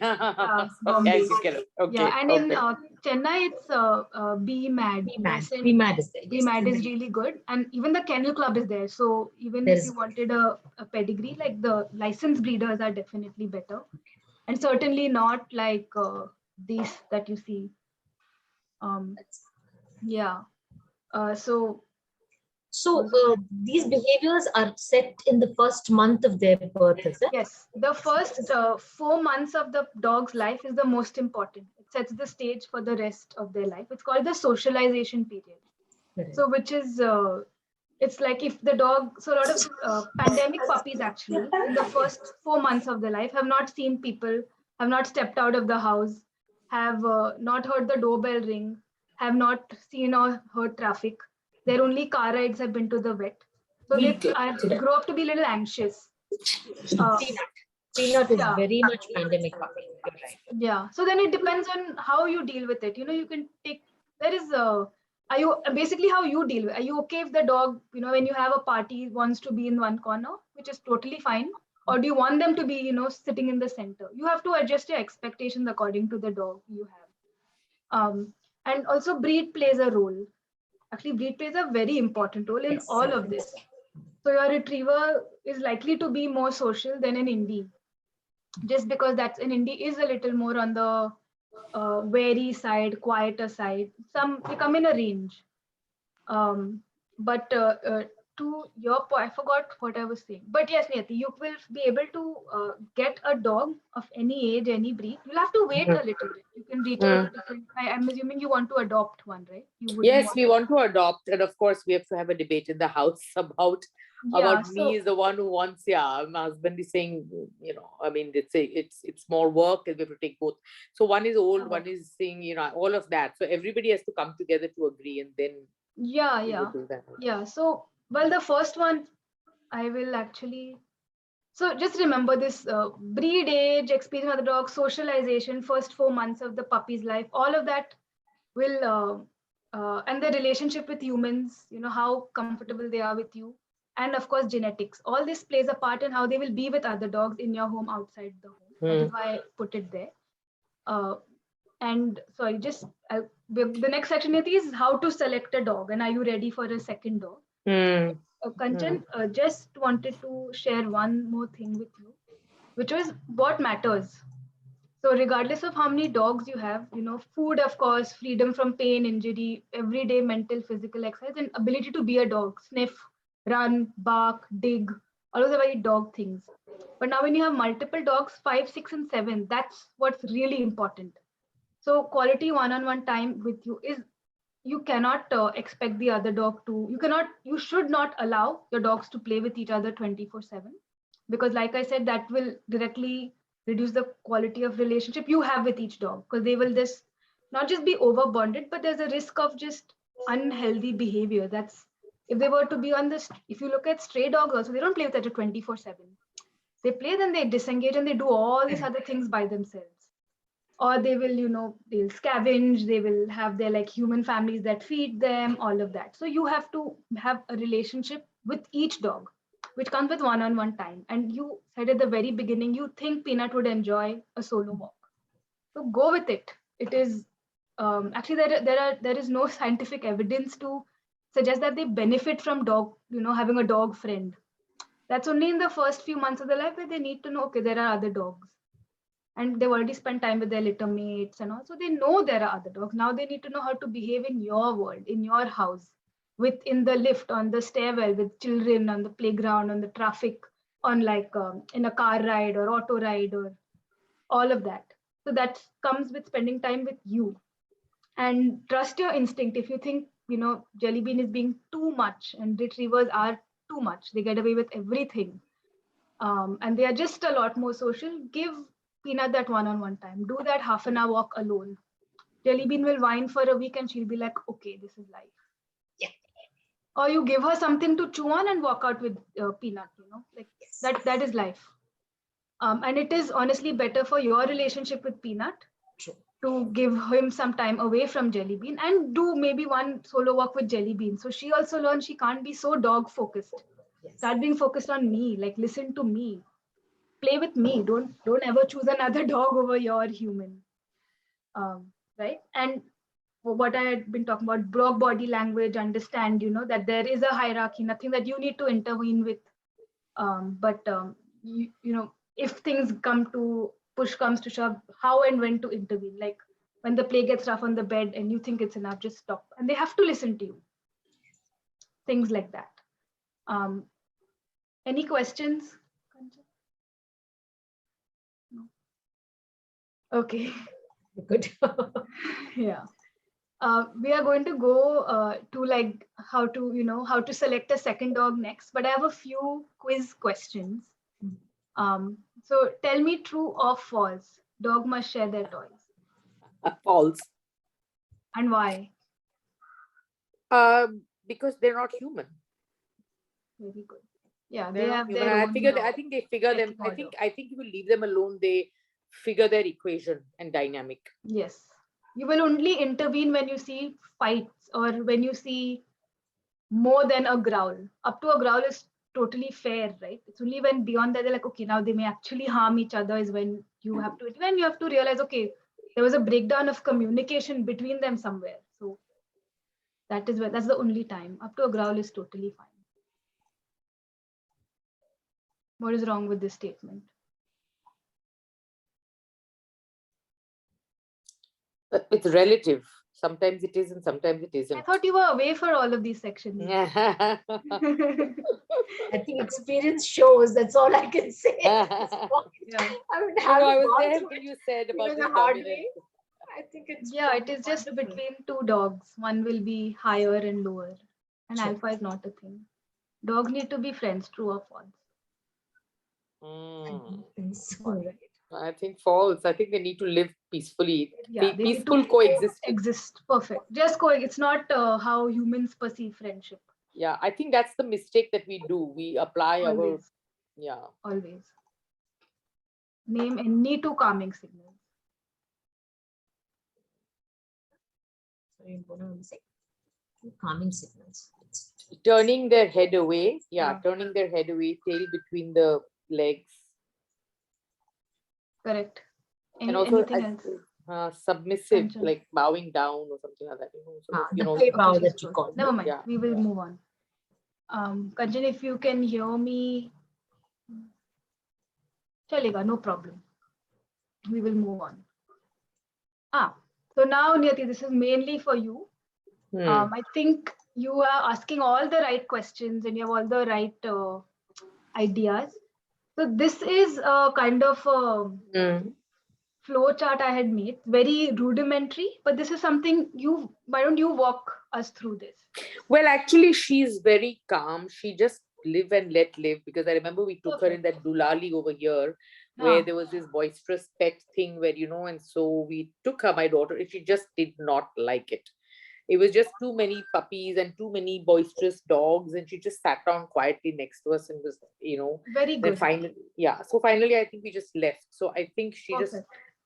Bombay. Okay. Yeah, and in Chennai, it's BMAD. BMAD is there. BMAD is really good. And even the Kennel Club is there. So even if you wanted a pedigree, the licensed breeders are definitely better. And certainly not like these that you see. Yeah. So these behaviors are set in the first month of their birth, is it? Yes, the first 4 months of the dog's life is the most important. It sets the stage for the rest of their life. It's called the socialization period. So which is, it's like if the dog, so a lot of pandemic puppies actually in the first 4 months of their life have not seen people, have not stepped out of the house, have not heard the doorbell ring, have not seen or heard traffic. Their only car rides have been to the vet. So they grow up to be a little anxious. Peanut is very much pandemic puppy. You're right. Yeah. So then it depends on how you deal with it. You can take, there is are you basically how you deal with it? Are you okay if the dog, when you have a party, wants to be in one corner, which is totally fine? Or do you want them to be, sitting in the center? You have to adjust your expectations according to the dog you have. And also breed plays a role. Actually, breed plays a very important role in all of this. So your retriever is likely to be more social than an indie, just because that's an indie is a little more on the wary side, quieter side. Some they come in a range. But to your point, I forgot what I was saying. But yes, Niyati, you will be able to get a dog of any age, any breed. You'll have to wait a little bit. You can reach out to different. I'm assuming you want to adopt one, right? Yes, we want to adopt, and of course, we have to have a debate in the house about about so me is the one who wants, my husband is saying, I mean, it's more work, we have to take both. So one is old, one is saying, all of that. So everybody has to come together to agree, and then yeah, we yeah, will do that. yeah. So, well, the first one, I will actually. So just remember this breed age, experience of the dog, socialization, first 4 months of the puppy's life, all of that will, and the relationship with humans, how comfortable they are with you. And of course, genetics. All this plays a part in how they will be with other dogs in your home, outside the home. That is why I put it there. And sorry, the next section is how to select a dog. And are you ready for a second dog? Kanchan, just wanted to share one more thing with you, which was what matters. So regardless of how many dogs you have, food, of course, freedom from pain, injury, everyday mental, physical exercise, and ability to be a dog, sniff, run, bark, dig, all of the very dog things. But now when you have multiple dogs, 5, 6, and 7, that's what's really important. So quality one-on-one time with you is, you cannot expect the other dog to, you should not allow your dogs to play with each other 24/7, because like I said, that will directly reduce the quality of relationship you have with each dog, because they will just not just be over bonded, but there's a risk of just unhealthy behavior. That's, if they were to be on this, if you look at stray dogs also, they don't play with each other 24/7. They play, then they disengage and they do all these other things by themselves. Or they will, they'll scavenge, they will have their like human families that feed them, all of that. So you have to have a relationship with each dog, which comes with one-on-one time. And you said at the very beginning, you think Peanut would enjoy a solo walk. So go with it. It is, actually there is no scientific evidence to suggest that they benefit from dog, having a dog friend. That's only in the first few months of their life where they need to know, okay, there are other dogs. And they've already spent time with their litter mates and all. So they know there are other dogs. Now they need to know how to behave in your world, in your house, in the lift, on the stairwell, with children, on the playground, on the traffic, on like in a car ride or auto ride, or all of that. So that comes with spending time with you. And trust your instinct. If you think, Jelly Bean is being too much, and retrievers are too much, they get away with everything, and they are just a lot more social, give Peanut that one-on-one time. Do that half an hour walk alone. Jelly Bean will whine for a week and she'll be like, okay, this is life. Yeah. Or you give her something to chew on and walk out with Peanut, like that is life. And it is honestly better for your relationship with Peanut to give him some time away from Jelly Bean and do maybe one solo walk with Jelly Bean. So she also learns she can't be so dog focused. Yes. Start being focused on me, like listen to me. Play with me. Don't ever choose another dog over your human. Right? And what I had been talking about, broad body language, understand, that there is a hierarchy, nothing that you need to intervene with. But if things push comes to shove, how and when to intervene. Like when the play gets rough on the bed and you think it's enough, just stop. And they have to listen to you. Things like that. Any questions? Okay. Good. Yeah. We are going to go to like how to select a second dog next, but I have a few quiz questions. So tell me true or false. Dog must share their toys. False. And why? Because they're not human. Very good. Yeah, They're they not have human. their I own. think they figure them. pecking order. I think you will leave them alone. They figure their equation and dynamic. Yes. You will only intervene when you see fights or when you see more than a growl. Up to a growl is totally fair, right? It's only when beyond that they're like, okay, now they may actually harm each other is when you have to realize, okay, there was a breakdown of communication between them somewhere. So that's the only time. Up to a growl is totally fine. What is wrong with this statement? It's relative. Sometimes it is and sometimes it isn't. I thought you were away for all of these sections. I think experience shows. That's all I can say. Yeah. I mean, I was there when you said about the hard way. dominance. I think it's It is just between two dogs. One will be higher and lower, and Sure. alpha is not a thing. Dogs need to be friends, true or false? So, right. I think false. I think they need to live peacefully. Yeah, they need Peaceful to coexistence. exist. Perfect. Just it's not how humans perceive friendship. Yeah, I think that's the mistake that we do. We apply our, Always, yeah. always. Name any two calming signals. Sorry, I'm going to say calming signals. Turning their head away. Yeah, Yeah. turning their head away, tail between the legs. Correct. And also Anything else? submissive, Kanchan. like bowing down or something like that. The play bow Okay, that she's you close. call. Never mind. Yeah. We will move on. Kanchan, if you can hear me, chalega, no problem. We will move on. So now, Niyati, this is mainly for you. I think you are asking all the right questions and you have all the right ideas. So this is a kind of a flow chart I had made, very rudimentary, but this is something why don't you walk us through this? Well, actually, she's very calm. She just live and let live, because I remember we took her in that Dulali over here, where there was this boisterous pet thing where, and so we took her, my daughter, and she just did not like it. It was just too many puppies and too many boisterous dogs, and she just sat down quietly next to us and was, Very good. So finally, I think we just left. So I think she just,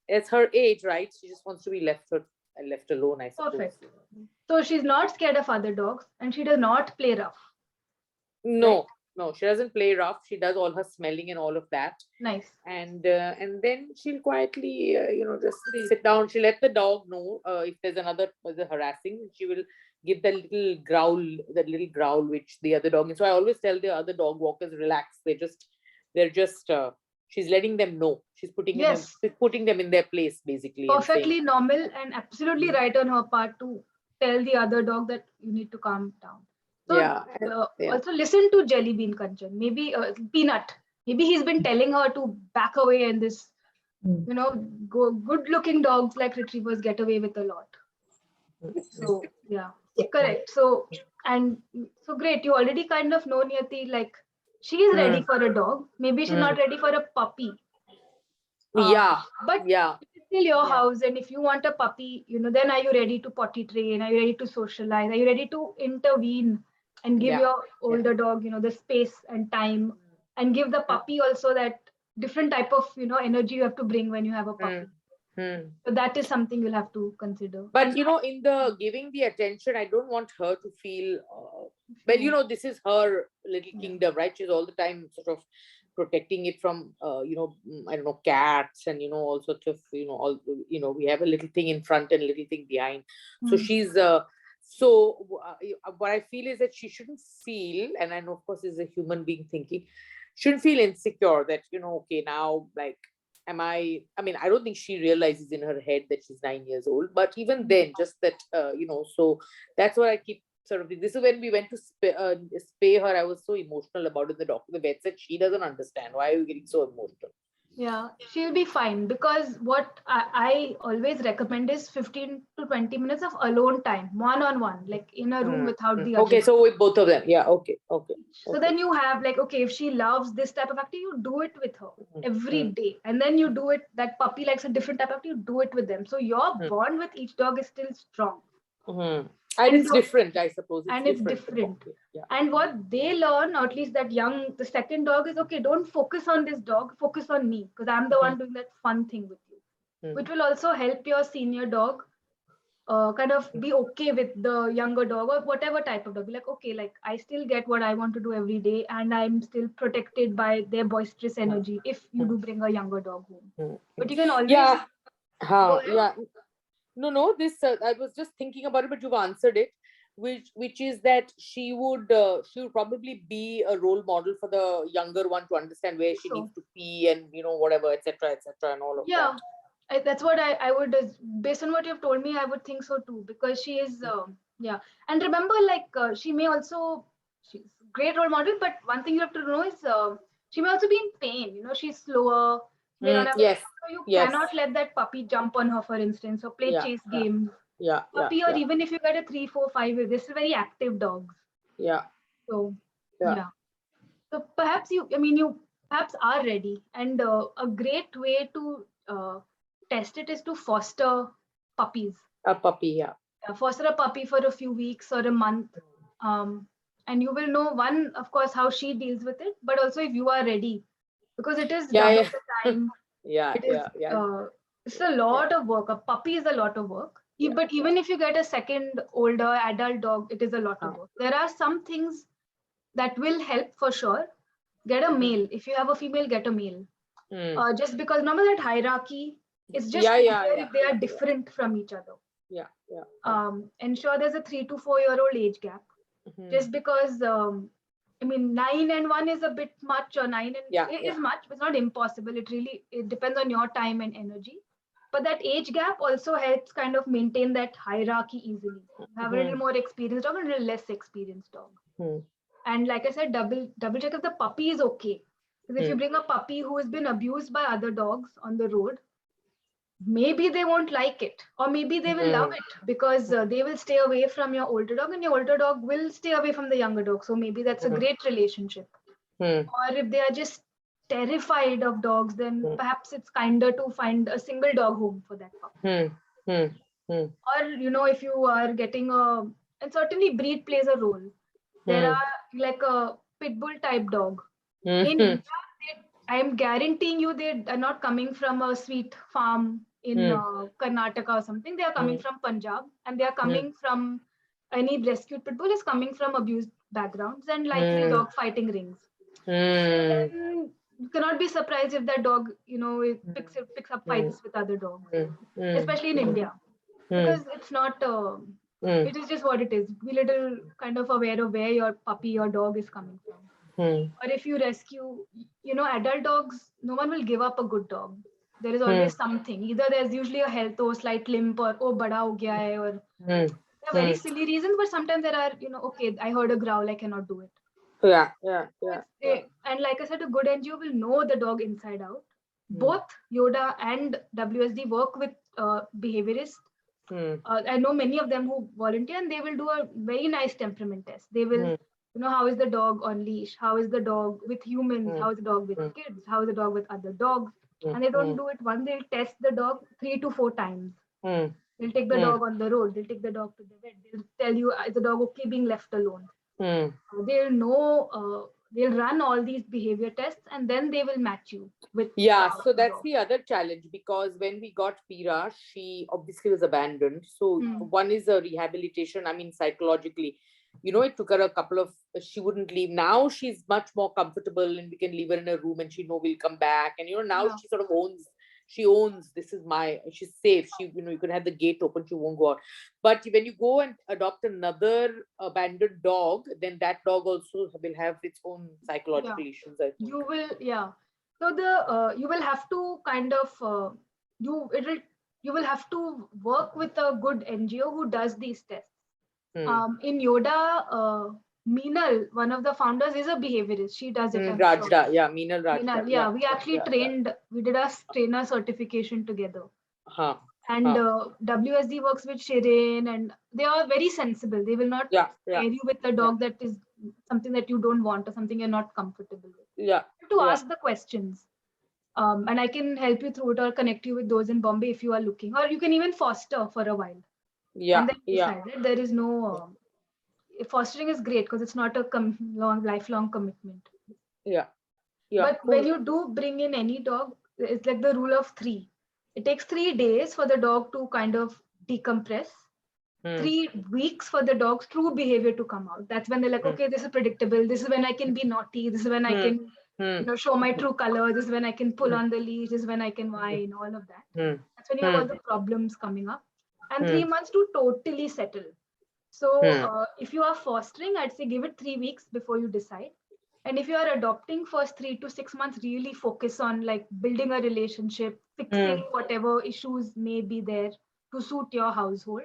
it's her age, right? She just wants to be left alone, I suppose. Perfect. So she's not scared of other dogs and she does not play rough. No, right? No, she doesn't play rough. She does all her smelling and all of that. Nice. And then she'll quietly, just sit down. She'll let the dog know if there's another harassing. She will give that little growl, which the other dog. And so I always tell the other dog walkers, relax. They're just. She's letting them know. She's putting them in their place, basically. Perfectly normal and absolutely right on her part to tell the other dog that you need to calm down. So also listen to Jelly Bean, Kanchan. Maybe Peanut. Maybe he's been telling her to back away, and this, good-looking dogs like retrievers get away with a lot. So correct. So great. You already kind of know Niyati, like she is ready for a dog. Maybe she's not ready for a puppy. But it's still your house, and if you want a puppy, then are you ready to potty train? Are you ready to socialize? Are you ready to intervene and give your older dog, the space and time, and give the puppy also that different type of, energy you have to bring when you have a puppy. So that is something you'll have to consider. But in the giving the attention, I don't want her to feel this is her little kingdom, right? She's all the time sort of protecting it from I don't know, cats and all sorts of we have a little thing in front and a little thing behind. So she's what I feel is that she shouldn't feel, and I know of course is a human being thinking, shouldn't feel insecure that okay, now like I don't think she realizes in her head that she's 9 years old, but even then, just that so that's what I keep sort of. This is when we went to spay her. I was so emotional about it. The vet said she doesn't understand. Why are you getting so emotional? Yeah, she'll be fine, because what I always recommend is 15 to 20 minutes of alone time, one-on-one, like in a room without the other. Okay, so with both of them. Yeah, okay. So then you have like, okay, if she loves this type of activity, you do it with her every day. And then you do it, that puppy likes a different type of activity, you do it with them. So your bond with each dog is still strong. And it's different, I suppose. It's different. Yeah. And what they learn, or at least the second dog, is okay, don't focus on this dog, focus on me, because I'm the one doing that fun thing with you, which will also help your senior dog kind of be okay with the younger dog or whatever type of dog. Be like, okay, like I still get what I want to do every day, and I'm still protected by their boisterous energy if you do bring a younger dog home. But you can always No, this I was just thinking about it, but you've answered it, which is that she would probably be a role model for the younger one to understand where she needs to pee and whatever, etc., and all of that. That's what I would, based on what you've told me, I would think so too, because she is and remember, like she may also, she's a great role model, but one thing you have to know is she may also be in pain. She's slower. So you cannot let that puppy jump on her, for instance, or play chase games. Puppy, or even if you get a 3, 4, 5, this is very active dogs. Yeah. So Yeah. So perhaps you perhaps are ready. And a great way to test it is to foster puppies. A puppy, yeah. Foster a puppy for a few weeks or a month. And you will know, one, of course, how she deals with it, but also if you are ready, because it is Yeah, double yeah. the time. Yeah, It is, yeah, yeah. it's a lot of work. A puppy is a lot of work. Yeah. But even if you get a second older adult dog, it is a lot of Ah. work. There are some things that will help for sure. Get a male. If you have a female, get a male. Just because remember that hierarchy, it's just they are different from each other. Yeah, yeah. Ensure there's a 3 to 4 year old age gap. Just because 9 and 1 is a bit much, or 9 and is much, but it's not impossible. It depends on your time and energy. But that age gap also helps kind of maintain that hierarchy easily. You have a little more experienced dog and a little less experienced dog. And like I said, double check if the puppy is okay. Because if you bring a puppy who has been abused by other dogs on the road, maybe they won't like it, or maybe they will love it, because they will stay away from your older dog and your older dog will stay away from the younger dog. So maybe that's a great relationship. Or if they are just terrified of dogs, then perhaps it's kinder to find a single dog home for that puppy. Or if you are getting and certainly breed plays a role. There are like a pit bull type dog. In India, I'm guaranteeing you they are not coming from a sweet farm in Karnataka or something. They are coming from Punjab, and they are coming from, any rescued pit bull is coming from abused backgrounds and likely dog fighting rings. And you cannot be surprised if that dog, it picks up fights with other dogs, especially in India, because it's not. It is just what it is. Be little kind of aware of where your puppy or dog is coming from. Or if you rescue, adult dogs, no one will give up a good dog. There is always something. Either there's usually a health or slight limp, or bada ho gaya hai, or there are very silly reasons, but sometimes there are, okay, I heard a growl, I cannot do it. Yeah. And like I said, a good NGO will know the dog inside out. Both Yoda and WSD work with behaviorists. I know many of them who volunteer, and they will do a very nice temperament test. They will, how is the dog on leash? How is the dog with humans? How is the dog with kids? How is the dog with other dogs? And they don't do it once. They'll test the dog 3 to 4 times. They'll take the dog on the road. They'll take the dog to the vet. They'll tell you, is the dog okay being left alone? They'll know, they'll run all these behavior tests, and then they will match you with. So that's the other challenge, because when we got Pira, she obviously was abandoned. So one is a rehabilitation. Psychologically, it took her a couple of, she wouldn't leave. Now she's much more comfortable, and we can leave her in a room and she know we'll come back. And now she sort of owns this is she's safe. She, you can have the gate open, she won't go out. But when you go and adopt another abandoned dog, then that dog also will have its own psychological issues, I think. You will, So you will have to kind of you will have to work with a good NGO who does these tests. In Yoda, Meenal, one of the founders, is a behaviorist. She does it. Rajda, Meenal Rajda. We actually trained. We did a trainer certification together. And WSD works with Shirin, and they are very sensible. They will not pair you with a dog that is something that you don't want or something you're not comfortable with. To ask the questions. And I can help you through it or connect you with those in Bombay if you are looking, or you can even foster for a while. And then decide that there is no fostering is great because it's not a lifelong commitment. But when you do bring in any dog, it's like the rule of 3. It takes 3 days for the dog to kind of decompress. 3 weeks for the dog's true behavior to come out. That's when they're like, okay, this is predictable. This is when I can be naughty. This is when I can show my true color. This is when I can pull on the leash. This is when I can whine, all of that. That's when you have all the problems coming up. And 3 months to totally settle. So if you are fostering, I'd say give it 3 weeks before you decide. And if you are adopting, first 3 to 6 months, really focus on like building a relationship, fixing whatever issues may be there to suit your household.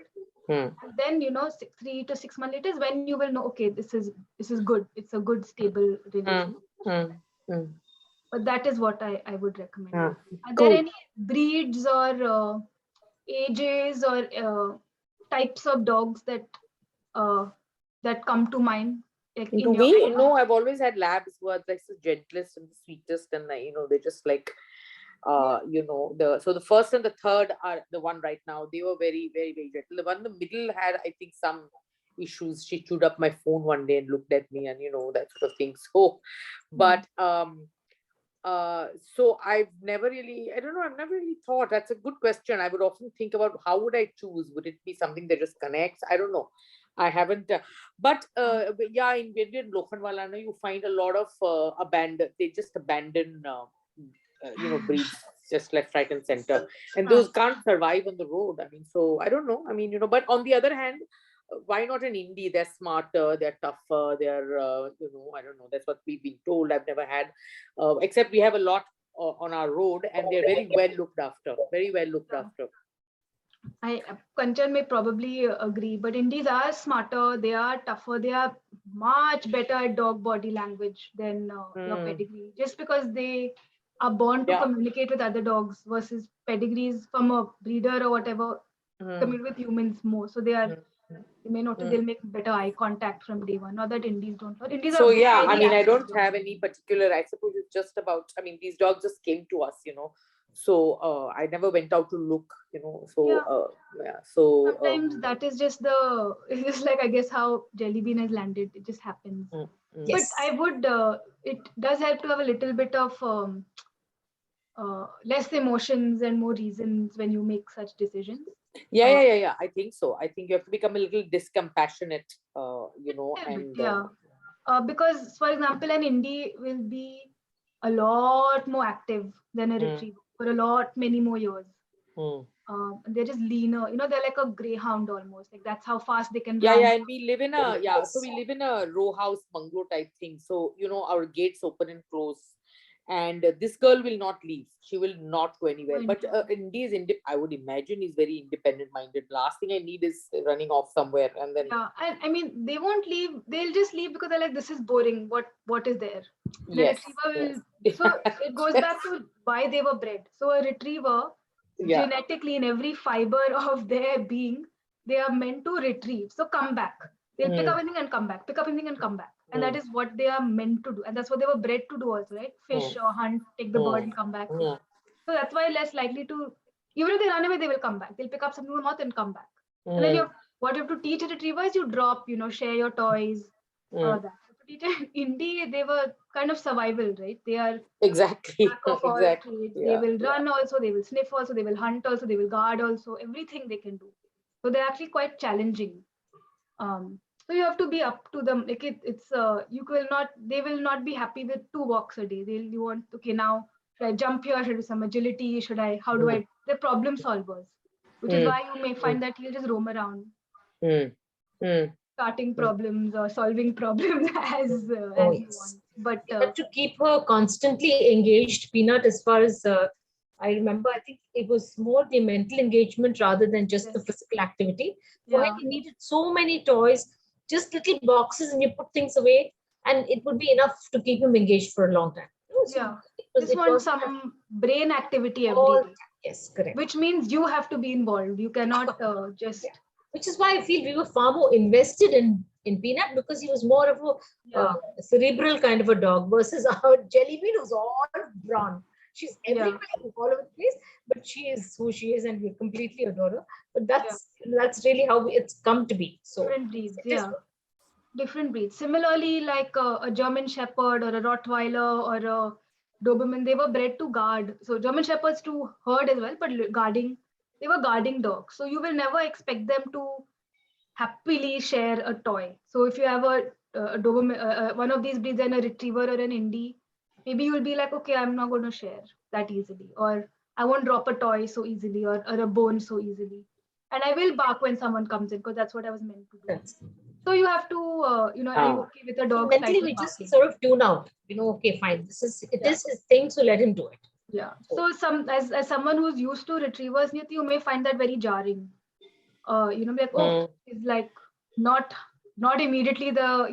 And then 3 to 6 months later is when you will know, okay, this is good. It's a good stable relationship. But that is what I would recommend. Are there any breeds or ages or types of dogs that come to mind? Like To me, no, I've always had labs who are like the gentlest and the sweetest, and they're just like, the first and the third are the one right now. They were very, very, very gentle. The one in the middle had, I think, some issues. She chewed up my phone one day and looked at me, and that sort of thing. So, but so I've never really, I don't know, I've never really thought. That's a good question. I would often think about how would I choose? Would it be something that just connects? I don't know. I haven't, but yeah, in Lokhandwala, you find a lot of they just abandon, breeds just left, right, and center, and those can't survive on the road. I mean, so I don't know. I mean, but on the other hand, why not an indie? They're smarter, they're tougher, they're, I don't know. That's what we've been told. I've never had, except we have a lot on our road, and they're very well looked after, very well looked after. Kanchan may probably agree, but Indies are smarter, they are tougher, they are much better at dog body language than your pedigree, just because they are born to communicate with other dogs versus pedigrees from a breeder or whatever communicate with humans more. So you may notice they'll make better eye contact from day one. Not that Indies don't. Indies So are yeah, very I mean, I active don't dogs. have any particular, I suppose it's just about, I mean, these dogs just came to us, so I never went out to look, so so sometimes that is just it's just like, I guess, how Jelly Bean has landed. It just happens. But I would, it does help to have a little bit of less emotions and more reasons when you make such decisions. Yeah. I think so. I think you have to become a little discompassionate, and because, for example, an indie will be a lot more active than a retriever for many more years. They're just leaner. They're like a greyhound almost. Like that's how fast they can run. Yeah, and we live in so we live in a row house bungalow type thing. So our gates open and close, and this girl will not leave. She will not go anywhere. But Indy is I would imagine he's very independent minded. Last thing I need is running off somewhere, and then and I mean they won't leave. They'll just leave because they're like, this is boring. What is there? And a retriever will. So it goes back to why they were bred. So a retriever, genetically in every fiber of their being, they are meant to retrieve. So come back. They'll pick up anything and come back. Pick up anything and come back. And that is what they are meant to do. And that's what they were bred to do also, right? Fish or hunt, take the bird and come back. So that's why less likely to, even if they run away, they will come back. They'll pick up something in the mouth and come back. And then what you have to teach a retriever is you drop, share your toys. That. To teach an indie, they were kind of survival, right? They are exactly. They will run also, they will sniff also, they will hunt also, they will guard also, everything they can do. So they're actually quite challenging. So you have to be up to them. Like they will not be happy with 2 walks a day. You want, okay, now should I jump here? Should I do some agility? They're problem solvers, which is why you may find that he'll just roam around, starting problems or solving problems as you want. But to keep her constantly engaged, Peanut, as far as I remember, I think it was more the mental engagement rather than just the physical activity. For him, he needed so many toys, just little boxes, and you put things away, and it would be enough to keep him engaged for a long time. Just want some brain activity every day. Yes, correct. Which means you have to be involved. You cannot just. Which is why I feel we were far more invested in Peanut, because he was more of a cerebral kind of a dog versus our Jelly Bean, who's all brawn. She's everywhere, all over the place, but she is who she is, and we completely adore her. But that's really how it's come to be. So different breeds, different breeds. Similarly, like a German Shepherd or a Rottweiler or a Doberman, they were bred to guard. So German Shepherds to herd as well, but they were guarding dogs. So you will never expect them to happily share a toy. So if you have a Doberman, one of these breeds and a Retriever or an Indie, maybe you'll be like, okay, I'm not going to share that easily, or I won't drop a toy so easily, or a bone so easily. And I will bark when someone comes in, because that's what I was meant to do. So you have to, are you okay with a dog? Mentally, we just sort of tune out. Okay, fine. This is his thing, so let him do it. Yeah. So as someone who's used to retrievers, you may find that very jarring. Like, it's like not immediately the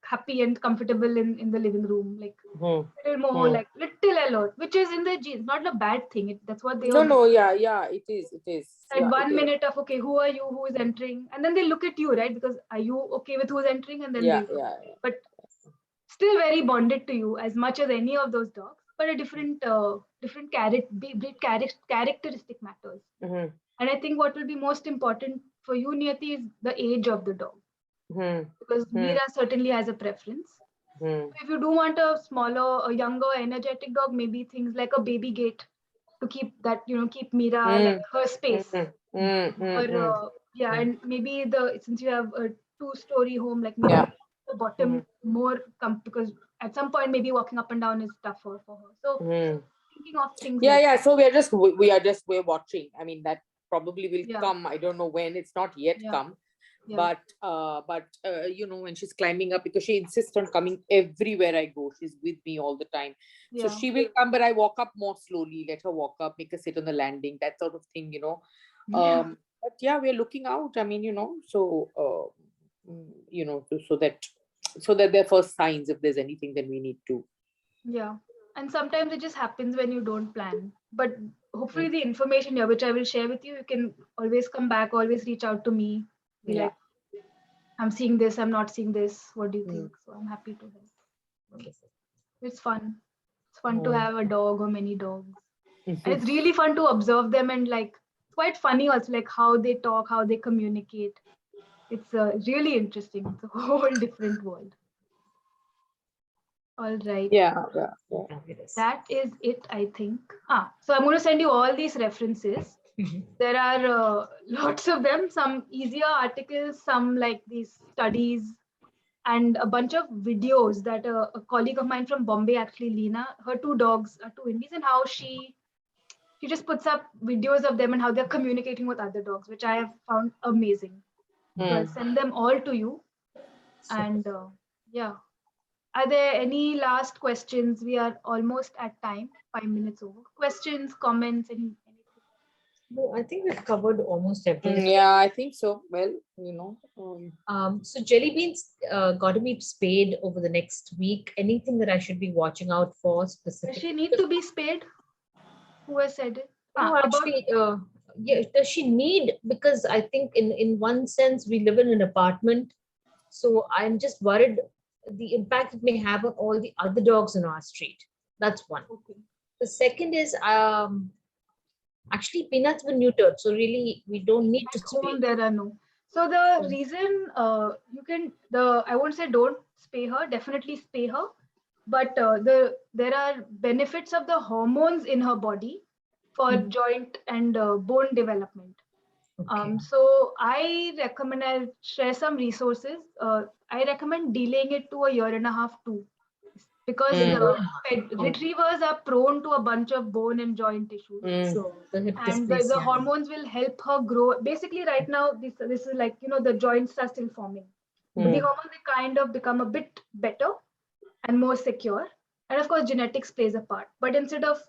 happy and comfortable in the living room, like little more, like little alert, which is in their genes, not a bad thing. That's what they No, yeah, it is. at Yeah, 1 minute of, okay, who are you, who is entering, and then they look at you, right? Because are you okay with who's entering, and then yeah, they, yeah. but still very bonded to you as much as any of those dogs, but a different breed characteristic matters. Mm-hmm. And I think what will be most important for you, Niyati, is the age of the dog, because Mira certainly has a preference. So if you do want a smaller, a younger, energetic dog, maybe things like a baby gate to keep that, keep Mira like her space. Or yeah, and maybe since you have a 2-story home, like maybe the bottom more because at some point maybe walking up and down is tougher for her. So thinking of things like Yeah. So we're watching. I mean, that probably will come. I don't know when. It's not yet come. Yeah. But when she's climbing up, because she insists on coming everywhere I go, she's with me all the time. So she will come, but I walk up more slowly, let her walk up, make her sit on the landing, that sort of thing, But yeah, we're looking out. I mean, so so that there are first signs. If there's anything, then we need to. Yeah, and sometimes it just happens when you don't plan. But hopefully, the information here, which I will share with you, you can always come back, always reach out to me. Be like, I'm seeing this, I'm not seeing this. What do you think? So I'm happy to help. It's fun. It's fun to have a dog or many dogs. And it's really fun to observe them, and like it's quite funny also, like how they talk, how they communicate. It's really interesting. It's a whole different world. All right. Yeah. That is it, I think. So I'm going to send you all these references. There are lots of them, some easier articles, some like these studies, and a bunch of videos that a colleague of mine from Bombay, actually, Leena, her 2 dogs are 2 Indies, and how she just puts up videos of them and how they're communicating with other dogs, which I have found amazing. So I'll send them all to you. And yeah. Are there any last questions? We are almost at time, 5 minutes over. Questions, comments, anything? No, I think we've covered almost everything. Yeah, I think so. Well, So Jelly Beans got to be spayed over the next week. Anything that I should be watching out for Does specifically? she need to be spayed? Who has said it? No, actually, yeah, does she need? Because I think in one sense we live in an apartment, so I'm just worried the impact it may have on all the other dogs in our street. That's one. Okay. The second is actually Peanut's been neutered, so really we don't need to spay. There are no. So the reason you can I won't say don't spay her, definitely spay her, but there are benefits of the hormones in her body for joint and bone development. Okay. So I recommend, I'll share some resources. I recommend delaying it to a year and a half too, because retrievers are prone to a bunch of bone and joint issues. So the hip And the dysplasia. hormones will help her grow. Basically, right now, this is like, the joints are still forming. But the hormones, they kind of become a bit better and more secure. And of course, genetics plays a part. But instead of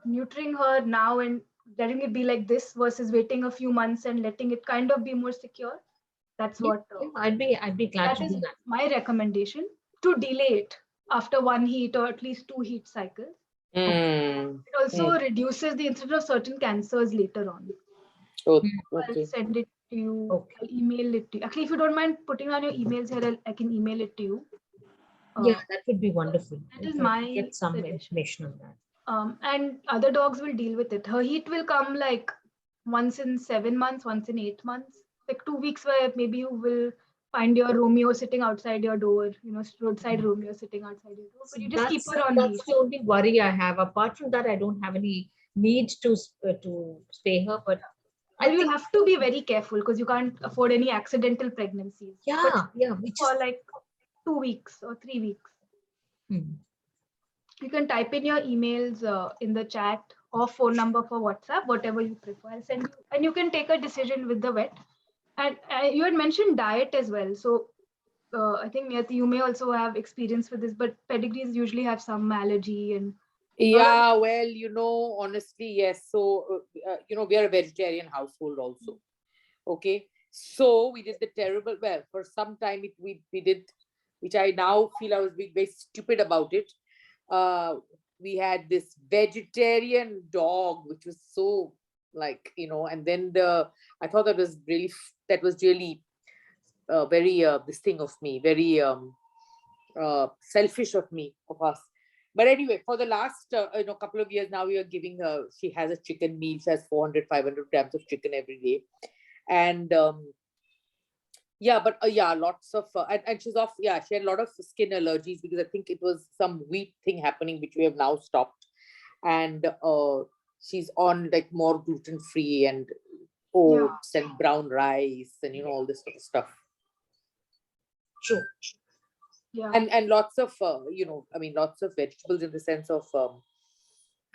neutering her now and letting it be like this versus waiting a few months and letting it kind of be more secure, that's what I'd be glad that to is do that. my recommendation, to delay it after 1 heat or at least 2 heat cycles. It also reduces the incidence of certain cancers later on. Okay. I'll send it to you. Okay. I'll email it to you. Actually, if you don't mind putting on your emails here, I can email it to you. Yeah, that would be wonderful. That is If I my could get some suggestion. information on that. And other dogs will deal with it. Her heat will come like once in 7 months, once in 8 months, like 2 weeks where maybe you will find your Romeo sitting outside your door, roadside Romeo sitting outside your door, but you just keep her on leash. That's the only worry I have. Apart from that, I don't have any need to spay her, but you'll have to be very careful because you can't afford any accidental pregnancies. For like 2 weeks or 3 weeks. You can type in your emails in the chat or phone number for WhatsApp, whatever you prefer. I'll send you, and you can take a decision with the vet. And you had mentioned diet as well. So I think Niyati, you may also have experience with this, but pedigrees usually have some allergy and. Yeah, well, honestly, yes. So, we are a vegetarian household also. Okay. So we did the terrible, for some time we did which I now feel I was being very stupid about it. We had this vegetarian dog, which was so like, and then I thought that was really very this thing of me, very selfish of me, of us. But anyway, for the last couple of years now, we are giving her, she has a chicken meal. She has 400, 500 grams of chicken every day. And yeah, but yeah, lots of, and she's off, yeah, she had a lot of skin allergies because I think it was some wheat thing happening, which we have now stopped. And she's on like more gluten-free and oats and brown rice and, all this sort of stuff. True. Yeah. And lots of, lots of vegetables in the sense of,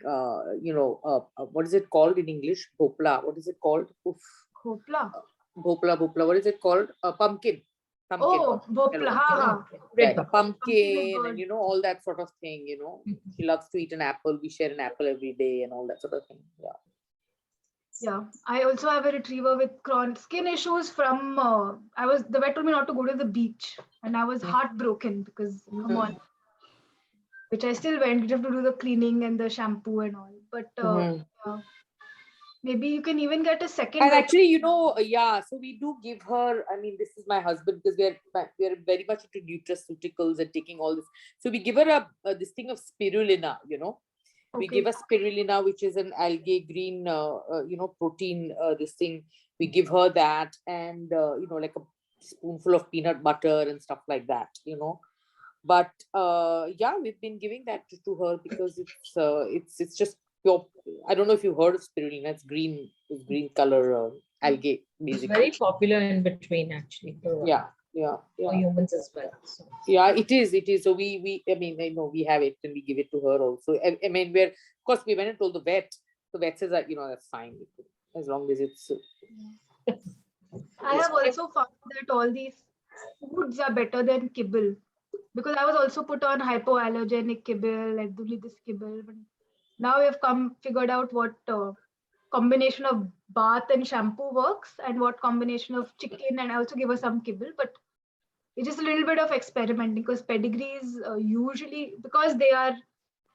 what is it called in English? Bhopla. What is it called? Oof. Hopla. Bhopla. What is it called? Pumpkin. Oh, Bhopla. Ha, Right. Red Pumpkin and, all that sort of thing, Mhm. She loves to eat an apple. We share an apple every day and all that sort of thing. Yeah. Yeah, I also have a retriever with chronic skin issues from, the vet told me not to go to the beach and I was heartbroken because, come on, which I still went, you have to do the cleaning and the shampoo and all. But maybe you can even get a second And vet. actually, yeah, so we do give her, this is my husband because we are very much into nutraceuticals and taking all this. So we give her this thing of spirulina, We give her spirulina, which is an algae green, protein, this thing. We give her that and, like a spoonful of peanut butter and stuff like that, But yeah, we've been giving that to her because it's just pure. I don't know if you've heard of spirulina. It's green color algae, It's basically. very popular in between, actually. For humans as well. So. Yeah, it is. So we have it and we give it to her also. Of course, we went and told the vet. The vet says that, that's fine. As long as it's. I have also found that all these foods are better than kibble because I was also put on hypoallergenic kibble, like this kibble. But now we have figured out what combination of bath and shampoo works and what combination of chicken, and I also give her some kibble, but it's just a little bit of experimenting because pedigrees usually, because they are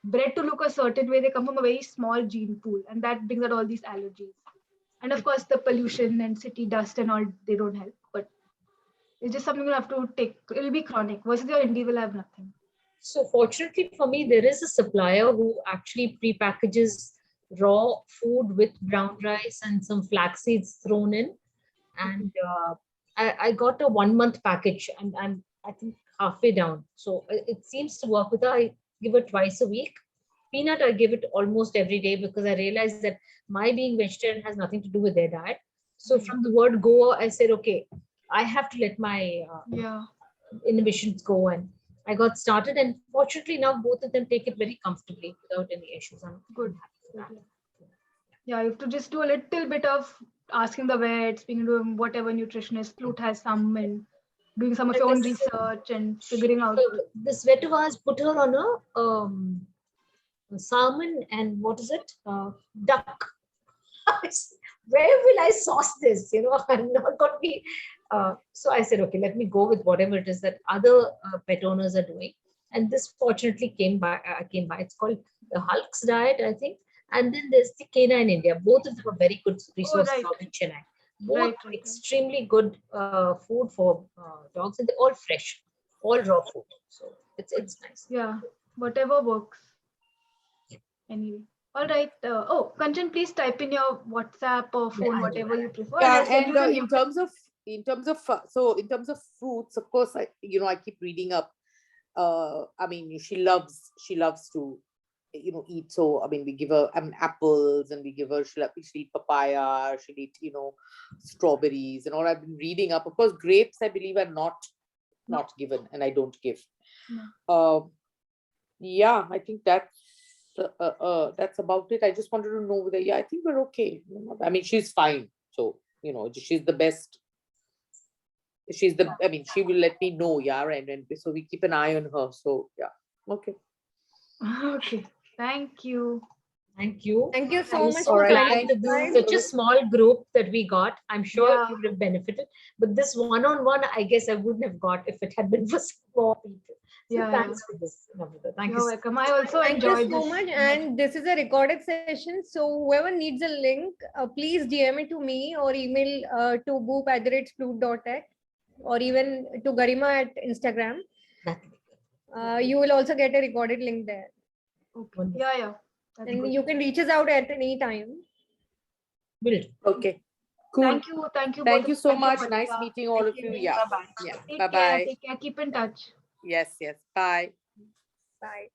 bred to look a certain way, they come from a very small gene pool and that brings out all these allergies. And of course, the pollution and city dust and all, they don't help. But it's just something you'll have to take. It'll be chronic. Versus your indie will have nothing. So fortunately for me, there is a supplier who actually prepackages raw food with brown rice and some flax seeds thrown in. And I got a 1 month package and I'm, I think, halfway down. So it seems to work with her. I give it twice a week. Peanut, I give it almost every day because I realized that my being vegetarian has nothing to do with their diet. So from the word go, I said, okay, I have to let my inhibitions go. And I got started. And fortunately, now both of them take it very comfortably without any issues. I'm good. Yeah, you have to just do a little bit of asking the vet, speaking to whatever nutritionist, Flute has some, and doing some of your own research and figuring out. This vet of ours put her on a salmon and what is it? Duck. Where will I sauce this? I'm not going to be. So I said, okay, let me go with whatever it is that other pet owners are doing. And this fortunately came by. It's called the Hulk's diet, I think. And then there's the Canine India. Both of them are very good resources in Chennai. Both extremely good food for dogs, and they're all fresh, all raw food. So it's nice. Yeah, whatever works. Anyway. All right. Kanchan, please type in your WhatsApp or phone, whatever you prefer. Yeah, and in terms of fruits, of course, I keep reading up. She loves to, eat. So we give her apples, and we give her she'll eat papaya, she'll eat strawberries and all. I've been reading up. Of course, grapes I believe are not given, and I don't give. Yeah, I think that's about it. I just wanted to know whether I think we're okay. She's fine. So she's the best. She will let me know, and so we keep an eye on her. So yeah, okay. Okay, thank you. Thank you. Thank you so I was much so for Alright, glad joining that us. this is such a small group that we got. I'm sure Yeah. you would have benefited, but this one-on-one, I guess I wouldn't have got if it had been for some more people. So Yeah, thanks for this, Namrata. Thank you. You're welcome. I also Thank you enjoyed so this. much. And this is a recorded session. So whoever needs a link, please DM it to me or email to boop@sploot.tech or even to Garima at Instagram. That would be good. You will also get a recorded link there. Okay. Wonderful. Yeah. That's And good. you can reach us out at any time. Will do. Okay. Cool. Thank you. Thank both. you so Thank much. Monica. Nice meeting all of Thank you. Yeah. Bye-bye. Yeah. Take Bye care. bye. Take care. Keep in touch. Yes. Bye. Bye.